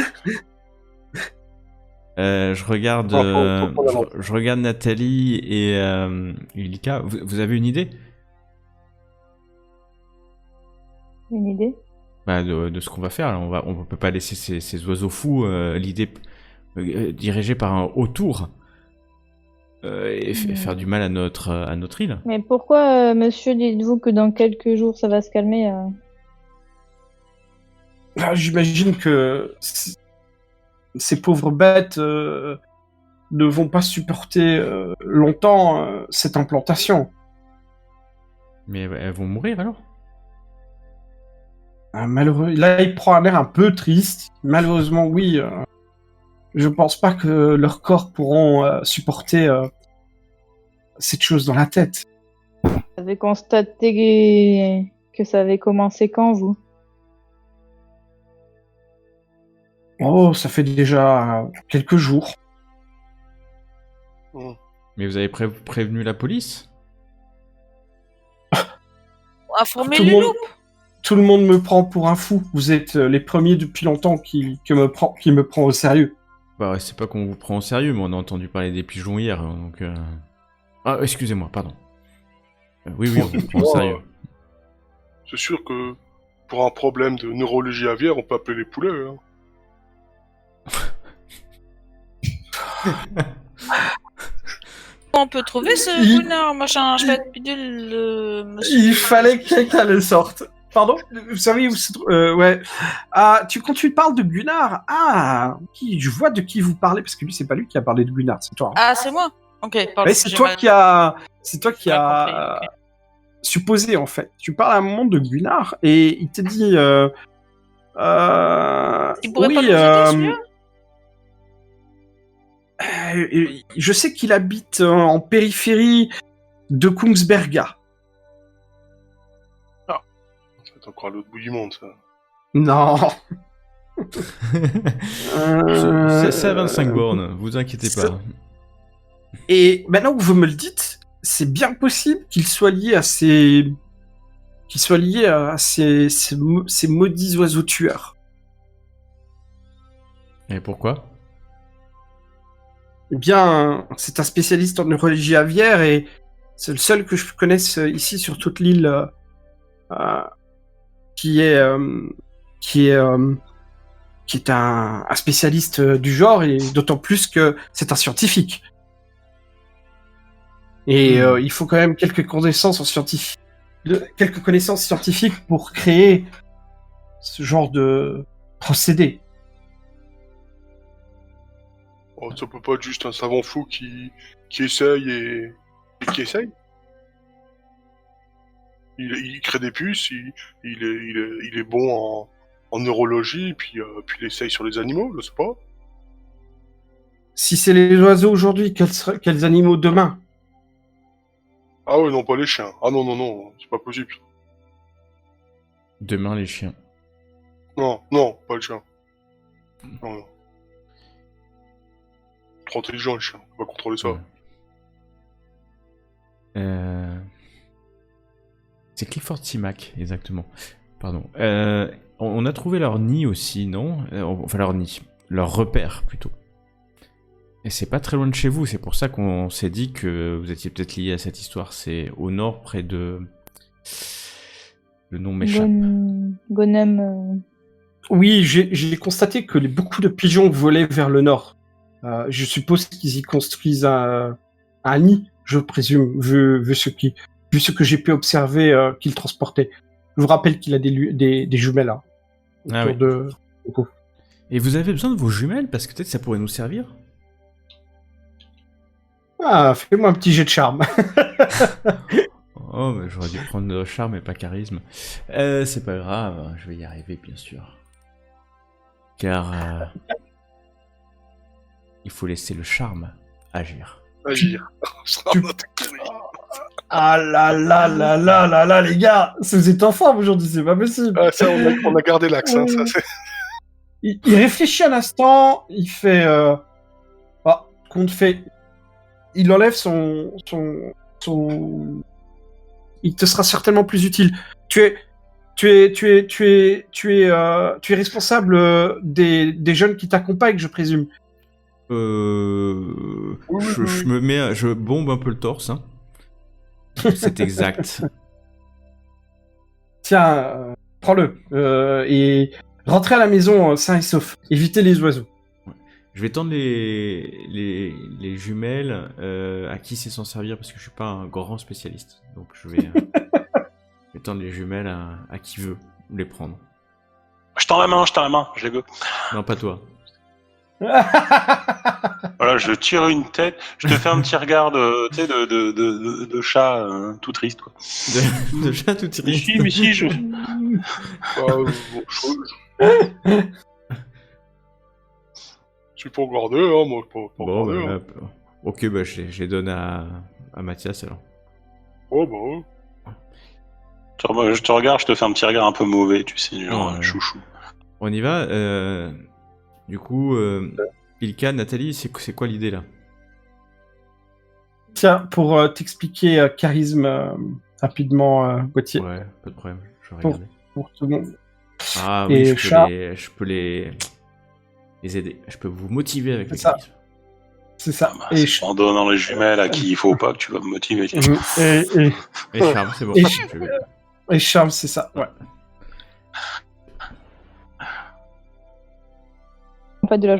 Je regarde Nathalie et Ulika. Vous avez une idée? Une idée? Bah, de ce qu'on va faire. Là. On peut pas laisser ces oiseaux fous l'idée dirigée par un autour et faire du mal à notre île. Mais pourquoi, monsieur, dites-vous que dans quelques jours ça va se calmer J'imagine que ces pauvres bêtes ne vont pas supporter longtemps cette implantation. Mais elles vont mourir alors? Malheureux. Là, il prend un air un peu triste. Malheureusement, oui. Je pense pas que leurs corps pourront supporter cette chose dans la tête. Vous avez constaté que ça avait commencé quand, vous? Oh, ça fait déjà quelques jours. Mais vous avez prévenu la police? On a formé les loups. Tout le monde me prend pour un fou. Vous êtes les premiers depuis longtemps qui me prend au sérieux. Bah ouais, c'est pas qu'on vous prend au sérieux, mais on a entendu parler des pigeons hier, donc... Ah, excusez-moi, pardon. Oui, on vous prend au sérieux. C'est sûr que pour un problème de neurologie aviaire, on peut appeler les poulets. Hein. On peut trouver ce Gunnar, machin, chouette bidule, monsieur. Il fallait que quelqu'un le sorte. Pardon? Vous savez où se trouve... ouais. Ah, quand tu parles de Gunnar, je vois de qui vous parlez, parce que lui, c'est pas lui qui a parlé de Gunnar, c'est toi. Ah, c'est moi? Ok, pardon. Ouais, c'est toi qui a supposé, en fait. Tu parles à un moment de Gunnar, et il te dit... Il pourrait pas nous aider, celui-là? Je sais qu'il habite en périphérie de Kungsberga. c'est encore à l'autre bout du monde, ça. Non. C'est à 25 bornes, vous inquiétez pas. Et maintenant que vous me le dites, c'est bien possible qu'il soit lié à ces maudits oiseaux tueurs. Et pourquoi? Eh bien, c'est un spécialiste en neurologie aviaire et c'est le seul que je connaisse ici sur toute l'île qui est un spécialiste du genre, et d'autant plus que c'est un scientifique. Et il faut quand même quelques connaissances scientifiques pour créer ce genre de procédé. Oh, ça peut pas être juste un savant fou qui essaye et qui essaye. Il crée des puces, il est bon en neurologie, puis il essaye sur les animaux, je sais pas. Si c'est les oiseaux aujourd'hui, quels animaux demain? Ah ouais, non, pas les chiens. Ah non, c'est pas possible. Demain, les chiens. Non, pas les chiens. Non. Trop intelligent, les chiens. On va contrôler ça. Ouais. C'est Clifford Simac, exactement. Pardon. On a trouvé leur nid aussi, non? Enfin, leur nid. Leur repère, plutôt. Et c'est pas très loin de chez vous, c'est pour ça qu'on s'est dit que vous étiez peut-être lié à cette histoire. C'est au nord, près de... Le nom m'échappe. Gonem. Oui, j'ai constaté que beaucoup de pigeons volaient vers le nord. Je suppose qu'ils y construisent un nid, je présume, vu ce que j'ai pu observer qu'il transportait. Je vous rappelle qu'il a des jumelles autour de... Et vous avez besoin de vos jumelles, parce que peut-être ça pourrait nous servir. Ah, fais-moi un petit jet de charme. Oh, mais j'aurais dû prendre charme et pas charisme. C'est pas grave, je vais y arriver, bien sûr. Car... il faut laisser le charme agir. Agir. Ah là là là là là là, les gars, vous êtes en forme aujourd'hui, c'est pas possible. Ah, ça, on a gardé l'axe, hein, ça, c'est... Il réfléchit un instant, il fait... compte fait... Il enlève son... Il te sera certainement plus utile. Tu es responsable des jeunes qui t'accompagnent, je présume. Je bombe un peu le torse, hein. C'est exact. Tiens, prends-le. Et rentrez à la maison sain et sauf. Évitez les oiseaux. Je vais tendre les jumelles à qui c'est s'en servir, parce que je suis pas un grand spécialiste. Donc je vais tendre les jumelles à qui veut les prendre. Je tends la main, je les veux. Non, pas toi. Voilà, je tire une tête, je te fais un petit regard de chat tout triste, quoi. De chat tout triste. Mais si, je... Je suis pas regardé, hein, moi, pas Bon, regardé, hein. ok, bah je les donne à Mathias alors. Oh, bah ouais. Je te regarde, je te fais un petit regard un peu mauvais, tu sais, genre Ouais. chouchou. On y va. Du coup, Ilka, Nathalie, c'est quoi l'idée là? Tiens, pour t'expliquer charisme rapidement, Gauthier, Ouais, pas de problème, je vais regarder. pour tout le monde. Ah Et oui, je peux les aider. Je peux vous motiver avec le C'est ça. charisme. C'est ça. Bah, c'est en donnant les jumelles à qui il faut pas que tu vas me motiver. Et charme, c'est bon. Et charme, c'est ça, ouais. Pas de la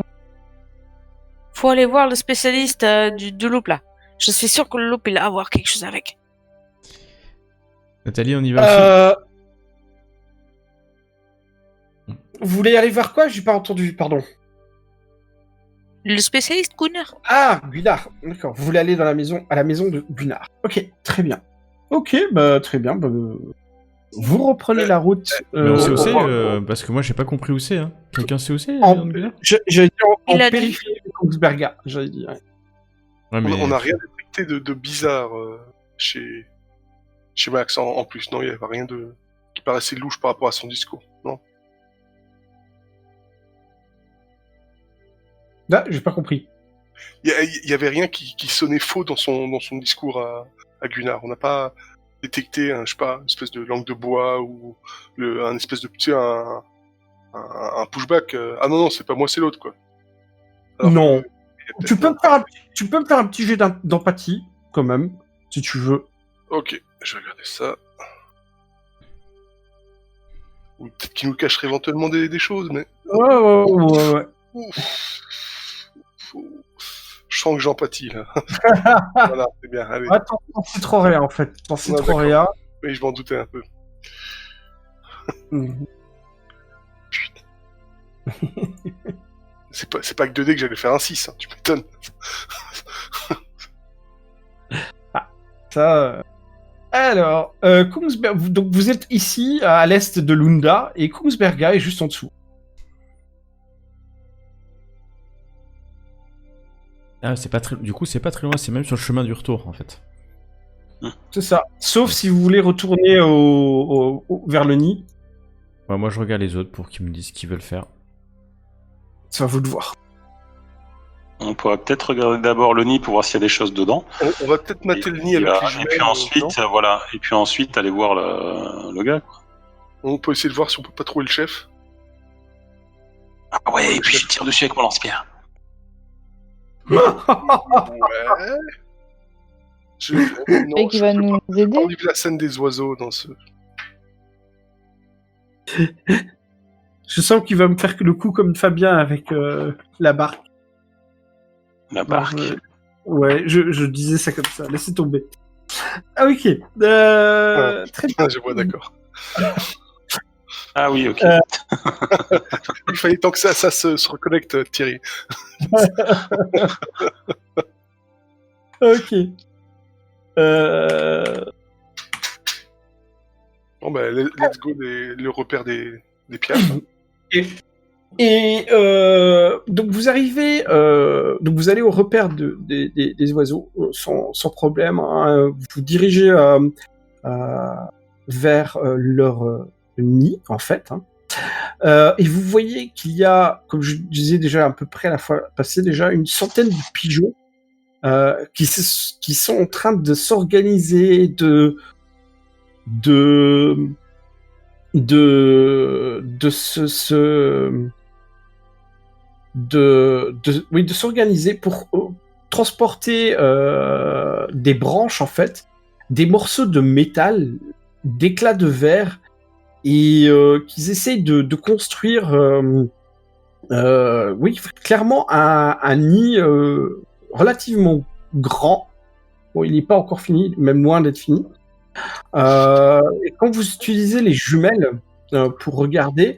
Faut aller voir le spécialiste du loup là. Je suis sûr que le loup il a à voir quelque chose avec. Nathalie, on y va aussi. Vous voulez aller voir quoi? J'ai pas entendu, pardon. Le spécialiste Gunnar. Ah, Gunnar, d'accord. Vous voulez aller à la maison de Gunnar. Ok, très bien. Ok, bah très bien. Bah, vous reprenez la route. Mais on sait où c'est, parce que moi j'ai pas compris où c'est. Hein. Quelqu'un sait où c'est? J'allais dire en Il a périphérie de Kongsberga, j'allais dire. Ouais, mais... On a rien détecté de bizarre chez Max en plus, non, il y avait rien qui paraissait louche par rapport à son discours, non? Là, j'ai pas compris. Il y avait rien qui sonnait faux dans son discours à Gunnar. On n'a pas détecté je sais pas, une espèce de langue de bois ou un espèce de un pushback. Ah non, c'est pas moi, c'est l'autre, quoi. Alors Non. que, il y a Tu peut-être peux me faire un petit jet d'empathie, quand même, si tu veux. Ok, je vais regarder ça. Ou peut-être qu'il nous cacherait éventuellement des choses, mais... Ouais. Ouf. Je sens que j'empathie, là. Voilà, c'est bien, allez. Attends, t'en sais trop rien, en fait. T'en sais Non, trop d'accord. rien. Oui, je m'en doutais un peu. Mhm. C'est pas que 2D que j'allais faire un 6, hein, tu m'étonnes. Ça... Alors, donc vous êtes ici, à l'est de Lunda, et Kungsberga est juste en dessous. Ah, c'est pas très... Du coup, c'est pas très loin, c'est même sur le chemin du retour, en fait. C'est ça. Sauf si vous voulez retourner vers le nid. Ouais, moi, je regarde les autres pour qu'ils me disent ce qu'ils veulent faire. C'est à vous de voir. On pourrait peut-être regarder d'abord le nid pour voir s'il y a des choses dedans. On va peut-être mater le nid avec les Et jumelles. puis ensuite, non voilà. Et puis ensuite, aller voir le gars. Quoi. On peut essayer de voir si on peut pas trouver le chef. Ah ouais, et puis je tire dessus avec mon lance-pierre. Ouais. Et qui va nous aider. On la scène des oiseaux dans ce... Je sens qu'il va me faire le coup comme Fabien avec la barque. La barque. Ouais, je disais ça comme ça. Laissez tomber. Ah, ok. Très bien. Je vois, d'accord. Ah oui, ok. Il fallait tant que ça se reconnecte, Thierry. Ok. Bon bah, let's go le repère des pierres. Et donc vous arrivez, donc vous allez au repère des oiseaux sans problème. Hein, vous vous dirigez vers leur nid en fait. Hein. Et vous voyez qu'il y a, comme je disais déjà à peu près la fois passée, déjà une centaine de pigeons qui sont en train de s'organiser, de s'organiser pour transporter des branches en fait, des morceaux de métal, d'éclats de verre, et qu'ils essayent de construire clairement un nid relativement grand. Bon, il n'est pas encore fini, même loin d'être fini. Et quand vous utilisez les jumelles pour regarder,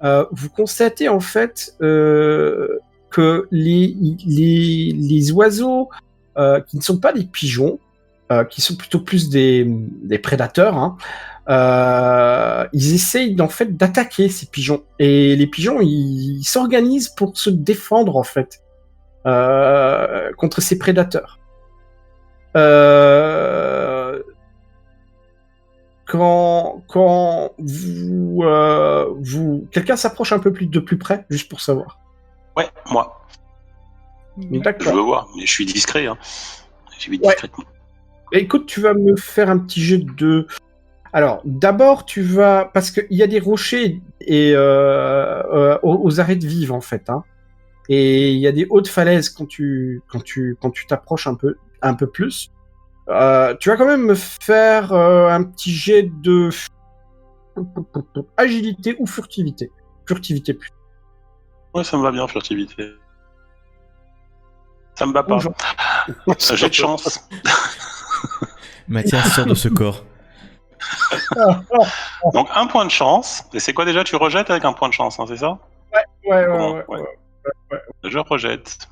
vous constatez en fait que les oiseaux qui ne sont pas des pigeons, qui sont plutôt plus des prédateurs, hein, ils essayent en fait d'attaquer ces pigeons. Et les pigeons, ils s'organisent pour se défendre en fait contre ces prédateurs. Quand quelqu'un s'approche un peu de plus près, juste pour savoir. Ouais, moi. Je D'accord. veux voir, mais je suis discret. Hein. J'y vais discrètement. Écoute, tu vas me faire un petit jet de... Alors, d'abord, tu vas... Parce qu'il y a des rochers et aux arêtes vives, en fait. Hein. Et il y a des hautes falaises quand tu t'approches un peu plus. Tu vas quand même me faire un petit jet de agilité ou furtivité. Furtivité plus. Ouais, ça me va bien, furtivité. Ça me va pas. Ça j'ai de chance. Mathias sort de ce corps. Donc un point de chance. Et c'est quoi déjà? Tu rejettes avec un point de chance, hein, c'est ça? Ouais. Je rejette.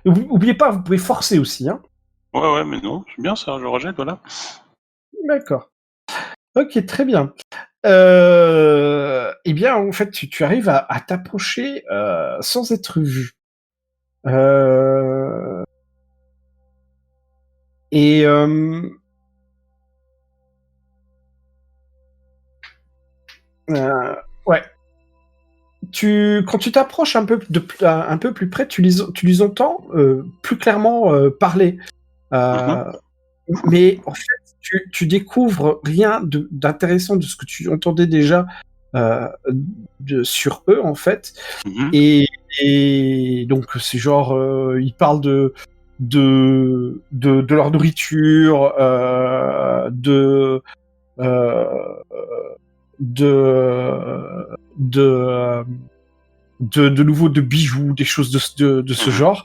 Oubliez pas, vous pouvez forcer aussi. Hein. Ouais, mais non, c'est bien ça, je rejette, voilà. D'accord. Ok, très bien. Eh bien, en fait, tu arrives à t'approcher sans être vu. Et Ouais. Quand tu t'approches un peu plus près, tu les entends plus clairement parler. Mais en fait, tu découvres rien d'intéressant de ce que tu entendais déjà sur eux, en fait. Et donc, c'est genre, ils parlent de leur nourriture, de nouveau de bijoux, des choses de ce genre.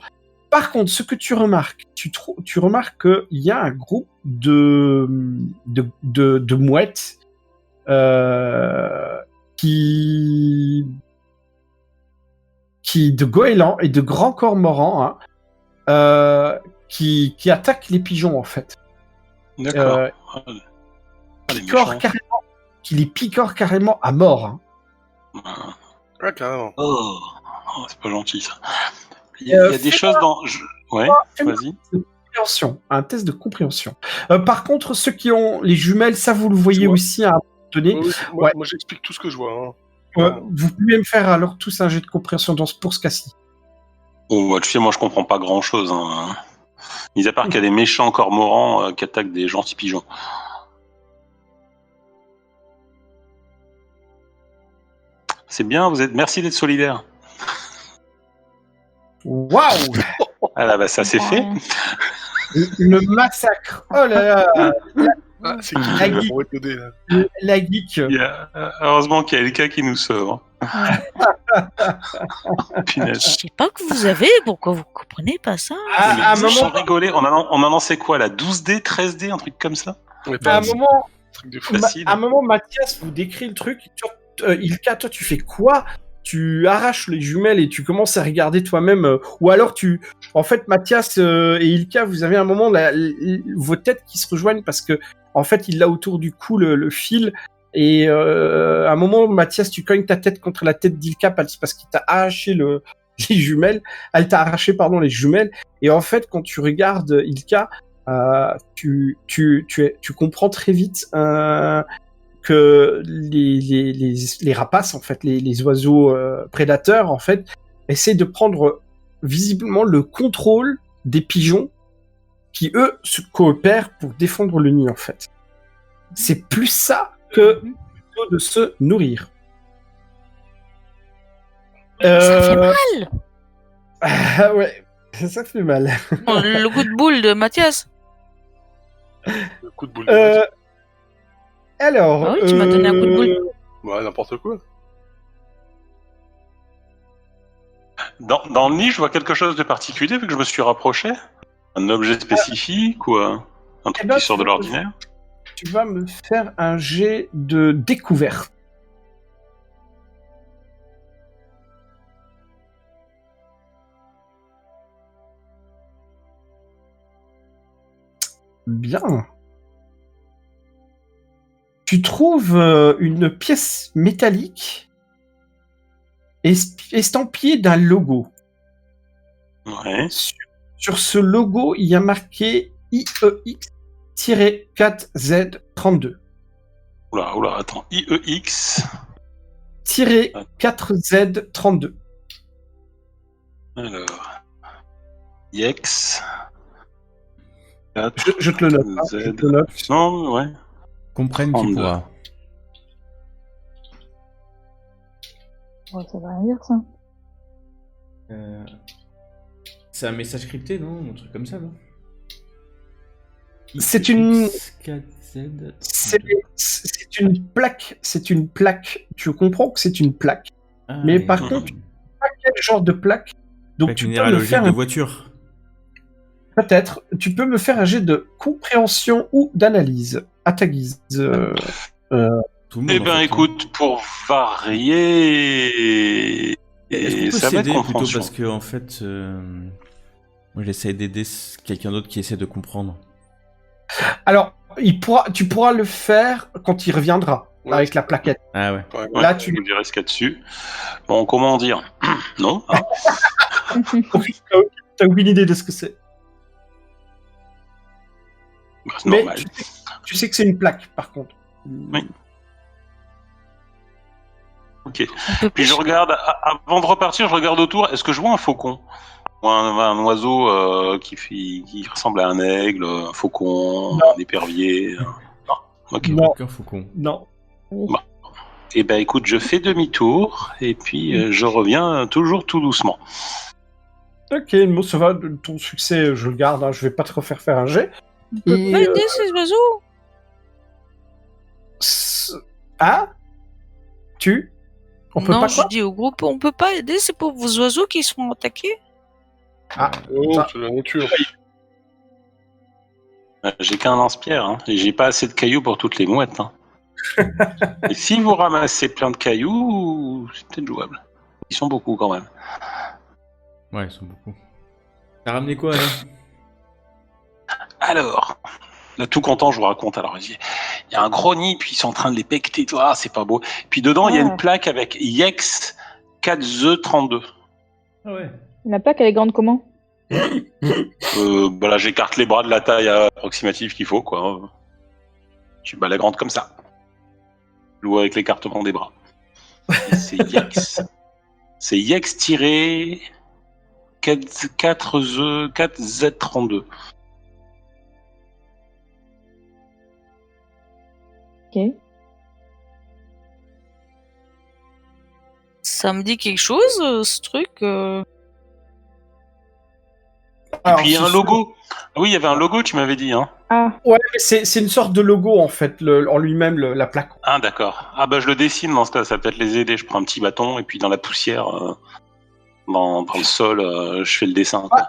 Par contre, ce que tu remarques, tu remarques qu'il y a un groupe de mouettes de goélands et de grands cormorans qui attaquent les pigeons, en fait. D'accord. Qui les picorent carrément à mort. Hein. Ah, carrément. Oh, c'est pas gentil, ça. Il y a des choses dans... Ouais, vas-y. Un test de compréhension. Par contre, ceux qui ont les jumelles, ça vous le voyez aussi à un moment donné. Moi, j'explique tout ce que je vois. Hein. Vous pouvez me faire alors tous un jet de compréhension pour ce cas-ci. Bon, tu sais, moi je comprends pas grand-chose. Hein. Mis à part qu'il y a des méchants cormorans qui attaquent des gentils pigeons. C'est bien, merci d'être solidaire. Waouh! Ah là, bah ça c'est fait. Le massacre! Oh là là! C'est qui la geek. La geek. Heureusement qu'il y a Elka qui nous sauve. Je sais pas que vous avez, pourquoi vous comprenez pas ça? À un moment, sans rigoler, on a lancé quoi là, 12D, 13D, un truc comme ça? À un moment, Mathias vous décrit le truc. Ilka, toi, tu fais quoi? Tu arraches les jumelles et tu commences à regarder toi-même. Ou alors, en fait, Mathias et Ilka, vous avez un moment vos têtes qui se rejoignent parce que, en fait, il a autour du cou le fil. Et à un moment, Mathias, tu cognes ta tête contre la tête d'Ilka parce qu'il t'a arraché les jumelles. Elle t'a arraché, les jumelles. Et en fait, quand tu regardes Ilka, tu comprends très vite que les rapaces, en fait, les oiseaux prédateurs, en fait, essaient de prendre visiblement le contrôle des pigeons qui, eux, se coopèrent pour défendre le nid, en fait. C'est plus ça que plutôt de se nourrir. Ça fait mal. Ouais, ça fait mal. Le coup de boule de Mathias. Le coup de boule de Mathias. Alors... Ah oui, tu m'as donné un coup de boule. Ouais, n'importe quoi. Dans le nid, je vois quelque chose de particulier vu que je me suis rapproché. Un objet spécifique ou un truc qui sort de l'ordinaire. Tu vas me faire un jet de découverte. Bien. Tu trouves une pièce métallique estampillée d'un logo. Ouais. Sur ce logo, il y a marqué IEX-4Z32. Oula, attends. IEX... 4Z32. Alors... IEX... Je te le note. Je te le note. Non, ouais. Comprenne qui pourra. Ouais, ça va rien dire, ça. C'est un message crypté, non? Un truc comme ça, non? C'est une... X4Z. C'est une plaque. C'est une plaque. Tu comprends que c'est une plaque. Mais par contre, tu ne sais pas quel genre de plaque. Donc plaque tu peux me minéralogique faire de voiture. Peut-être. Tu peux me faire un jet de compréhension ou d'analyse. À ta guise. Eh ben, écoute, pour varier... Est-ce qu'on peut ça va être s'aider plutôt compréhension. parce que en fait, moi j'essaie d'aider quelqu'un d'autre qui essaie de comprendre. Alors, tu pourras le faire quand il reviendra avec la plaquette. Ah ouais. Là, tu me dirais ce qu'il y a dessus. Bon, comment dire? Non. T'as aucune idée de ce que c'est. C'est Mais normal. tu sais que c'est une plaque, par contre. Oui. Ok. Puis je regarde, avant de repartir, je regarde autour. Est-ce que je vois un faucon? Ou un oiseau qui ressemble à un aigle, un faucon, un épervier? Ok. Non. Aucun faucon. Non. Eh ben écoute, je fais demi-tour et puis je reviens toujours tout doucement. Ok, Elmo, ça va, ton succès, je le garde, hein, je vais pas te refaire faire un jet. On peut pas aider ces oiseaux. Ah On peut non, pas je quoi dis au groupe, on peut pas aider ces pauvres oiseaux qui sont attaqués. Ah, Oh, ça- c'est la nature. J'ai qu'un lance-pierre, hein, et j'ai pas assez de cailloux pour toutes les mouettes. Hein. Et si vous ramassez plein de cailloux, c'est peut-être jouable. Ils sont beaucoup quand même. Ouais, ils sont beaucoup. T'as ramené quoi, là? Alors, là, tout content, je vous raconte. Alors, il y a un gros nid, puis ils sont en train de les becqueter. Ah, c'est pas beau. Puis dedans, il y a une plaque avec Yex 4E32. Ah ouais. La plaque, elle est grande comment? Bah là, j'écarte les bras de la taille approximative qu'il faut, quoi. Tu bats la grande comme ça. Ou avec l'écartement des bras. Et c'est Yex. C'est Yex-4Z32. Ok. Ça me dit quelque chose, ce truc. Alors, Et puis il y a c'est un logo. Ah oui, il y avait un logo, tu m'avais dit, hein. Ah, Ouais, mais c'est une sorte de logo en fait, en lui-même, la plaque. Ah d'accord. Ah bah je le dessine dans ce cas, ça va peut-être les aider. Je prends un petit bâton et puis dans la poussière, dans le sol, je fais le dessin. Quoi.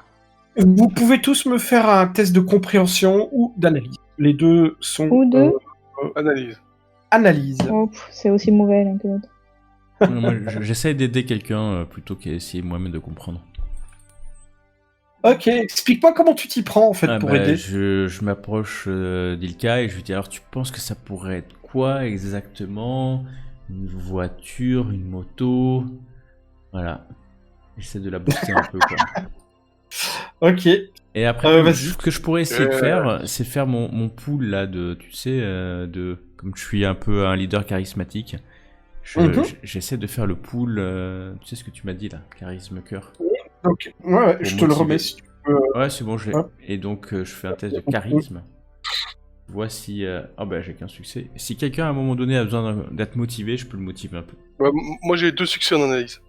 Vous pouvez tous me faire un test de compréhension ou d'analyse. Les deux sont Ou deux. Analyse. analyse. Oh, c'est aussi mauvais l'un que l'autre. Moi, j'essaie d'aider quelqu'un plutôt qu'essayer moi-même de comprendre. Ok, explique-moi comment tu t'y prends en fait Ah pour bah, aider. je m'approche d'Ilka et je lui dis alors tu penses que ça pourrait être quoi exactement? Une voiture, une moto? Voilà. J'essaie de la booster un peu quoi. Ok. Et après, vas-y. ce que je pourrais essayer de faire, c'est faire mon pool là de, tu sais, comme je suis un peu un leader charismatique, j'essaie de faire le pool, tu sais ce que tu m'as dit là, charisme cœur. Donc, ouais, Pour je te le motiver. remets si tu veux. Ouais, c'est bon, je l'ai. Hop. Et donc, je fais un test de charisme. Voici. Ah bah, j'ai qu'un succès. Si quelqu'un à un moment donné a besoin d'être motivé, je peux le motiver un peu. Ouais, moi j'ai 2 succès en analyse.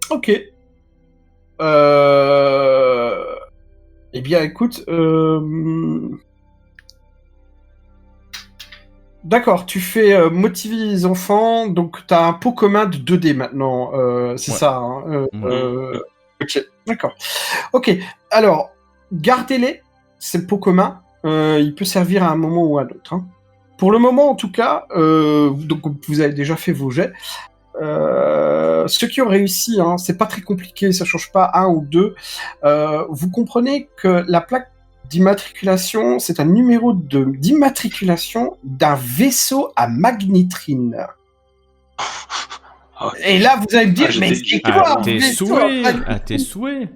Ok. Eh bien, écoute. D'accord, tu fais motiver les enfants, donc tu as un pot commun de 2D maintenant, c'est Ouais. ça. Hein, Mhm. ok, d'accord. Ok, alors, gardez-les, c'est le pot commun, il peut servir à un moment ou à un autre. Hein. Pour le moment, en tout cas, donc vous avez déjà fait vos jets. Ceux qui ont réussi, hein, c'est pas très compliqué, ça change pas un ou deux. Vous comprenez que la plaque d'immatriculation, c'est un numéro d'immatriculation d'un vaisseau à magnétrine. Ah, Et là, vous allez me dire, Ah, mais j'étais- c'est quoi À un tes vaisseau à souhaits! magnétrine À tes souhaits!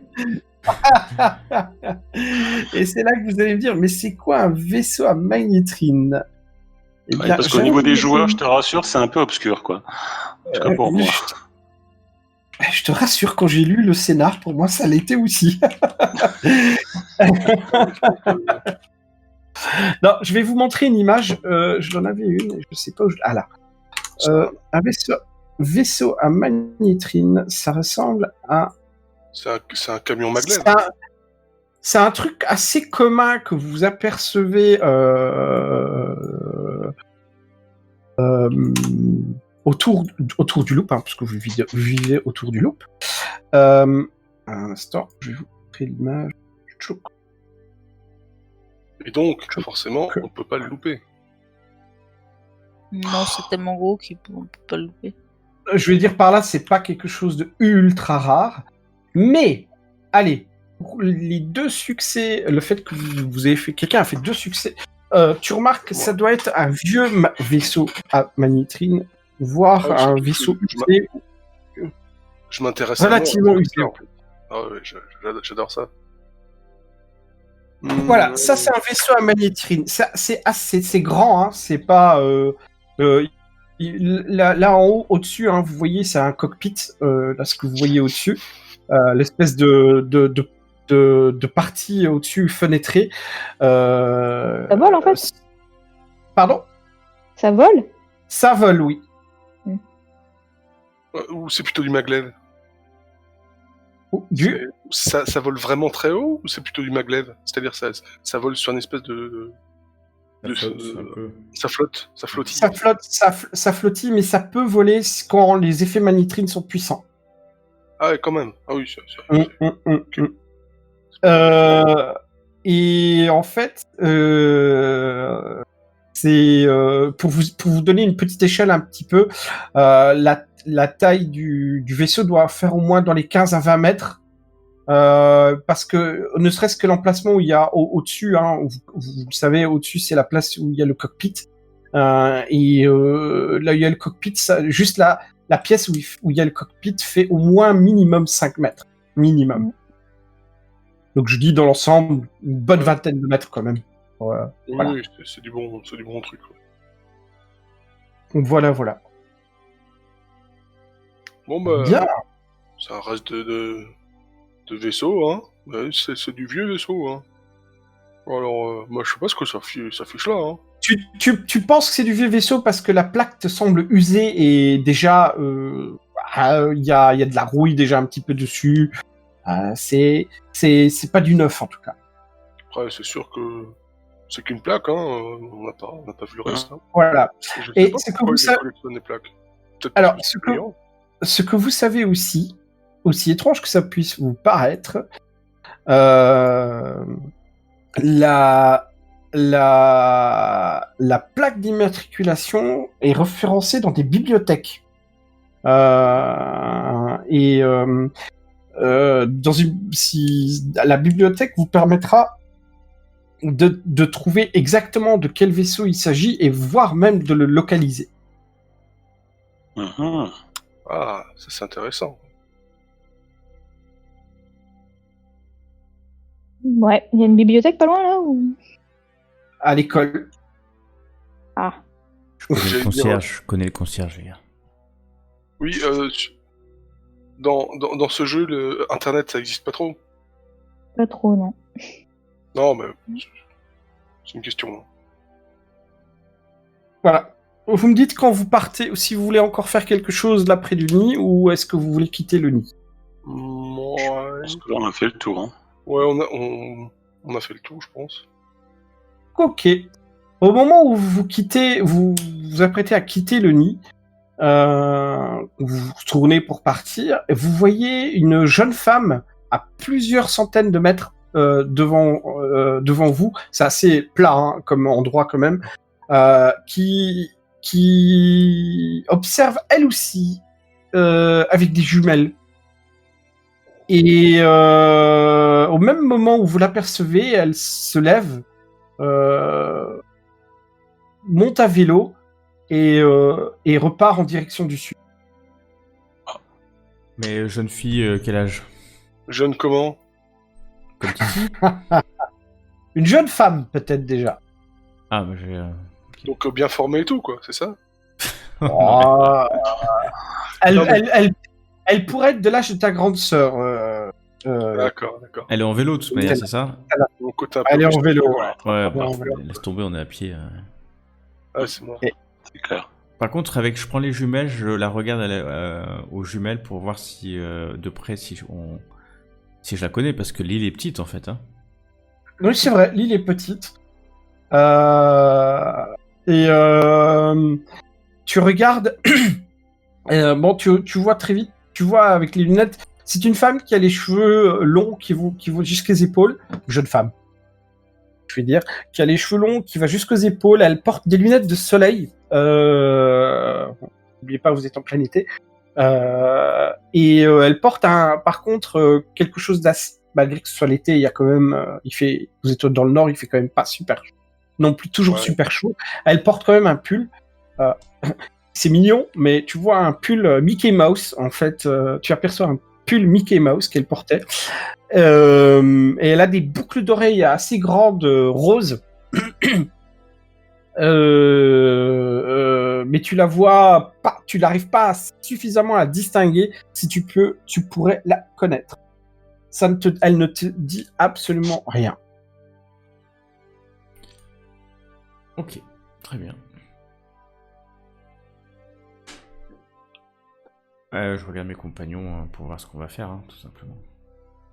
Et c'est là que vous allez me dire, mais c'est quoi un vaisseau à magnétrine? Eh ouais, bien, parce qu'au j'avais niveau des une- joueurs, je te rassure, c'est un peu obscur, quoi. En tout cas pour moi. Je te rassure, quand j'ai lu le scénar, pour moi, ça l'était aussi. Non, je vais vous montrer une image. Je l'en avais une, je sais pas où. Ah là. Un vaisseau à magnétrine, ça ressemble à. C'est un camion maglev. C'est un truc assez commun que vous apercevez autour du loop, hein, parce que vous vivez autour du loop. Un instant, je vais vous montrer l'image. Et donc, forcément, on peut pas le louper. Non, c'est tellement gros qu'on peut pas le louper. Je vais dire par là, c'est pas quelque chose de ultra rare, mais allez, pour les 2 succès, le fait que vous avez fait, quelqu'un a fait 2 succès, tu remarques que ça doit être un vieux vaisseau à magnétrine, voire un vaisseau usé. Je m'intéresse Relativement à usé. ça, en fait. Ah ouais, j'adore ça. Voilà, ça c'est un vaisseau à magnétrine. Ça, c'est grand, hein, c'est pas. Là en haut, au-dessus, hein, vous voyez, c'est un cockpit. Là, ce que vous voyez au-dessus, l'espèce de partie au-dessus fenêtrée. Ça vole, en fait? Pardon? Ça vole? Ça vole, oui. Ou c'est plutôt du maglev? Du... Ça vole vraiment très haut ou c'est plutôt du maglev? C'est-à-dire ça vole sur une espèce de ça flotte, ça flottille. Ça flottille, mais ça peut voler quand les effets magnétrines sont puissants. Ah ouais, quand même. Ah oui, Et en fait, c'est pour vous donner une petite échelle un petit peu, la taille du vaisseau doit faire au moins dans les 15 à 20 mètres. Parce que ne serait-ce que l'emplacement où il y a au-dessus, hein, vous savez, au-dessus c'est la place où il y a le cockpit, là il y a le cockpit, juste la pièce où il y a le cockpit fait au moins minimum 5 mètres, minimum. Donc je dis dans l'ensemble une bonne vingtaine de mètres quand même. Voilà. Oui, c'est du bon truc. Ouais. Donc voilà. Bon bah, bien. Ça reste de vaisseau, hein. Ouais, c'est du vieux vaisseau, hein. Alors, moi, je sais pas ce que ça fiche là, hein. Tu penses que c'est du vieux vaisseau parce que la plaque te semble usée et déjà il y a de la rouille déjà un petit peu dessus. C'est pas du neuf en tout cas. Après, c'est sûr que c'est qu'une plaque, hein. On n'a pas vu le reste. Hein. Voilà. Et ce que vous savez. Alors, ce que vous savez aussi étrange que ça puisse vous paraître, la plaque d'immatriculation est référencée dans des bibliothèques. La bibliothèque vous permettra de trouver exactement de quel vaisseau il s'agit et voire même de le localiser. Ah, ça c'est intéressant. Ouais, il y a une bibliothèque pas loin là ou... À l'école. Ah. Je connais le concierge, les gars. Oui, dans ce jeu, le Internet, ça existe pas trop? Pas trop, non. Non, mais c'est une question. Voilà. Vous me dites quand vous partez, si vous voulez encore faire quelque chose là près du nid, ou est-ce que vous voulez quitter le nid? Ouais. Parce que là, on a fait le tour. Hein. Ouais, on a fait le tour, je pense. Ok. Au moment où vous vous apprêtez à quitter le nid, vous vous tournez pour partir, et vous voyez une jeune femme à plusieurs centaines de mètres devant vous. C'est assez plat hein, comme endroit quand même, qui observe elle aussi avec des jumelles. Et au même moment où vous l'apercevez, elle se lève, monte à vélo et repart en direction du sud. Mais jeune fille, quel âge? Jeune comment? Comme Titi? Une jeune femme, peut-être déjà. Ah, bah j'ai... Donc bien formée et tout, quoi, c'est ça? Elle pourrait être de l'âge de ta grande sœur. D'accord. Elle est en vélo, de toute manière, c'est ça? Elle est en vélo. Ouais, bah, laisse tomber, on est à pied. Ah, c'est moi. C'est clair. Par contre, je prends les jumelles, je la regarde aux jumelles pour voir si de près si je la connais, parce que l'île est petite en fait. Hein. Oui, c'est vrai, l'île est petite. Tu regardes. Bon, tu vois très vite. Tu vois avec les lunettes. C'est une femme qui a les cheveux longs qui vont jusqu'aux épaules. Jeune femme, je vais dire, qui a les cheveux longs qui va jusqu'aux épaules. Elle porte des lunettes de soleil. N'oubliez pas, vous êtes en plein été. Elle porte par contre quelque chose d'assez, malgré que ce soit l'été, il y a quand même, vous êtes dans le nord, il fait quand même pas super chaud. Non plus toujours super chaud. Elle porte quand même un pull. C'est mignon, mais tu vois un pull Mickey Mouse. En fait, tu aperçois un pull Mickey Mouse qu'elle portait. Et elle a des boucles d'oreilles assez grandes, roses. mais tu la vois pas, tu n'arrives pas suffisamment à la distinguer. Si tu peux, tu pourrais la connaître. Elle ne te dit absolument rien. Ok, très bien. Je regarde mes compagnons pour voir ce qu'on va faire, hein, tout simplement.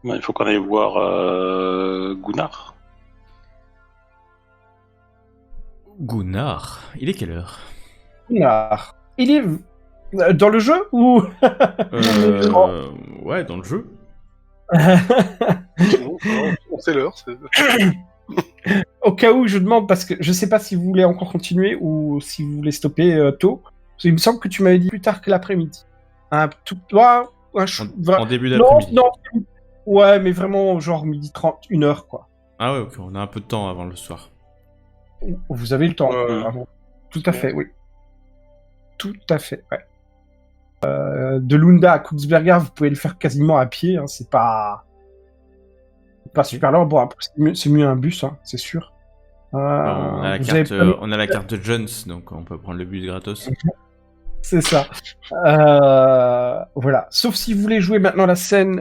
Ouais, il faut qu'on aille voir Gunnar. Gunnar, il est quelle heure? Gunnar, il est dans le jeu ou Ouais, dans le jeu. On sait l'heure. Au cas où je demande, parce que je sais pas si vous voulez encore continuer ou si vous voulez stopper tôt. Parce qu'il me semble que tu m'avais dit plus tard que l'après-midi. En début d'après-midi. Non, ouais, mais vraiment genre 12h30, 1h quoi. Ah ouais, ok, on a un peu de temps avant le soir. Vous avez le temps. Avant. Tout à fait, oui. Tout à fait, ouais. De Lunda à Kuxberga, vous pouvez le faire quasiment à pied, hein, c'est pas super long. Bon, après, c'est mieux un bus, hein, c'est sûr. On a la carte de Jones, donc on peut prendre le bus gratos. C'est ça. Voilà. Sauf si vous voulez jouer maintenant la scène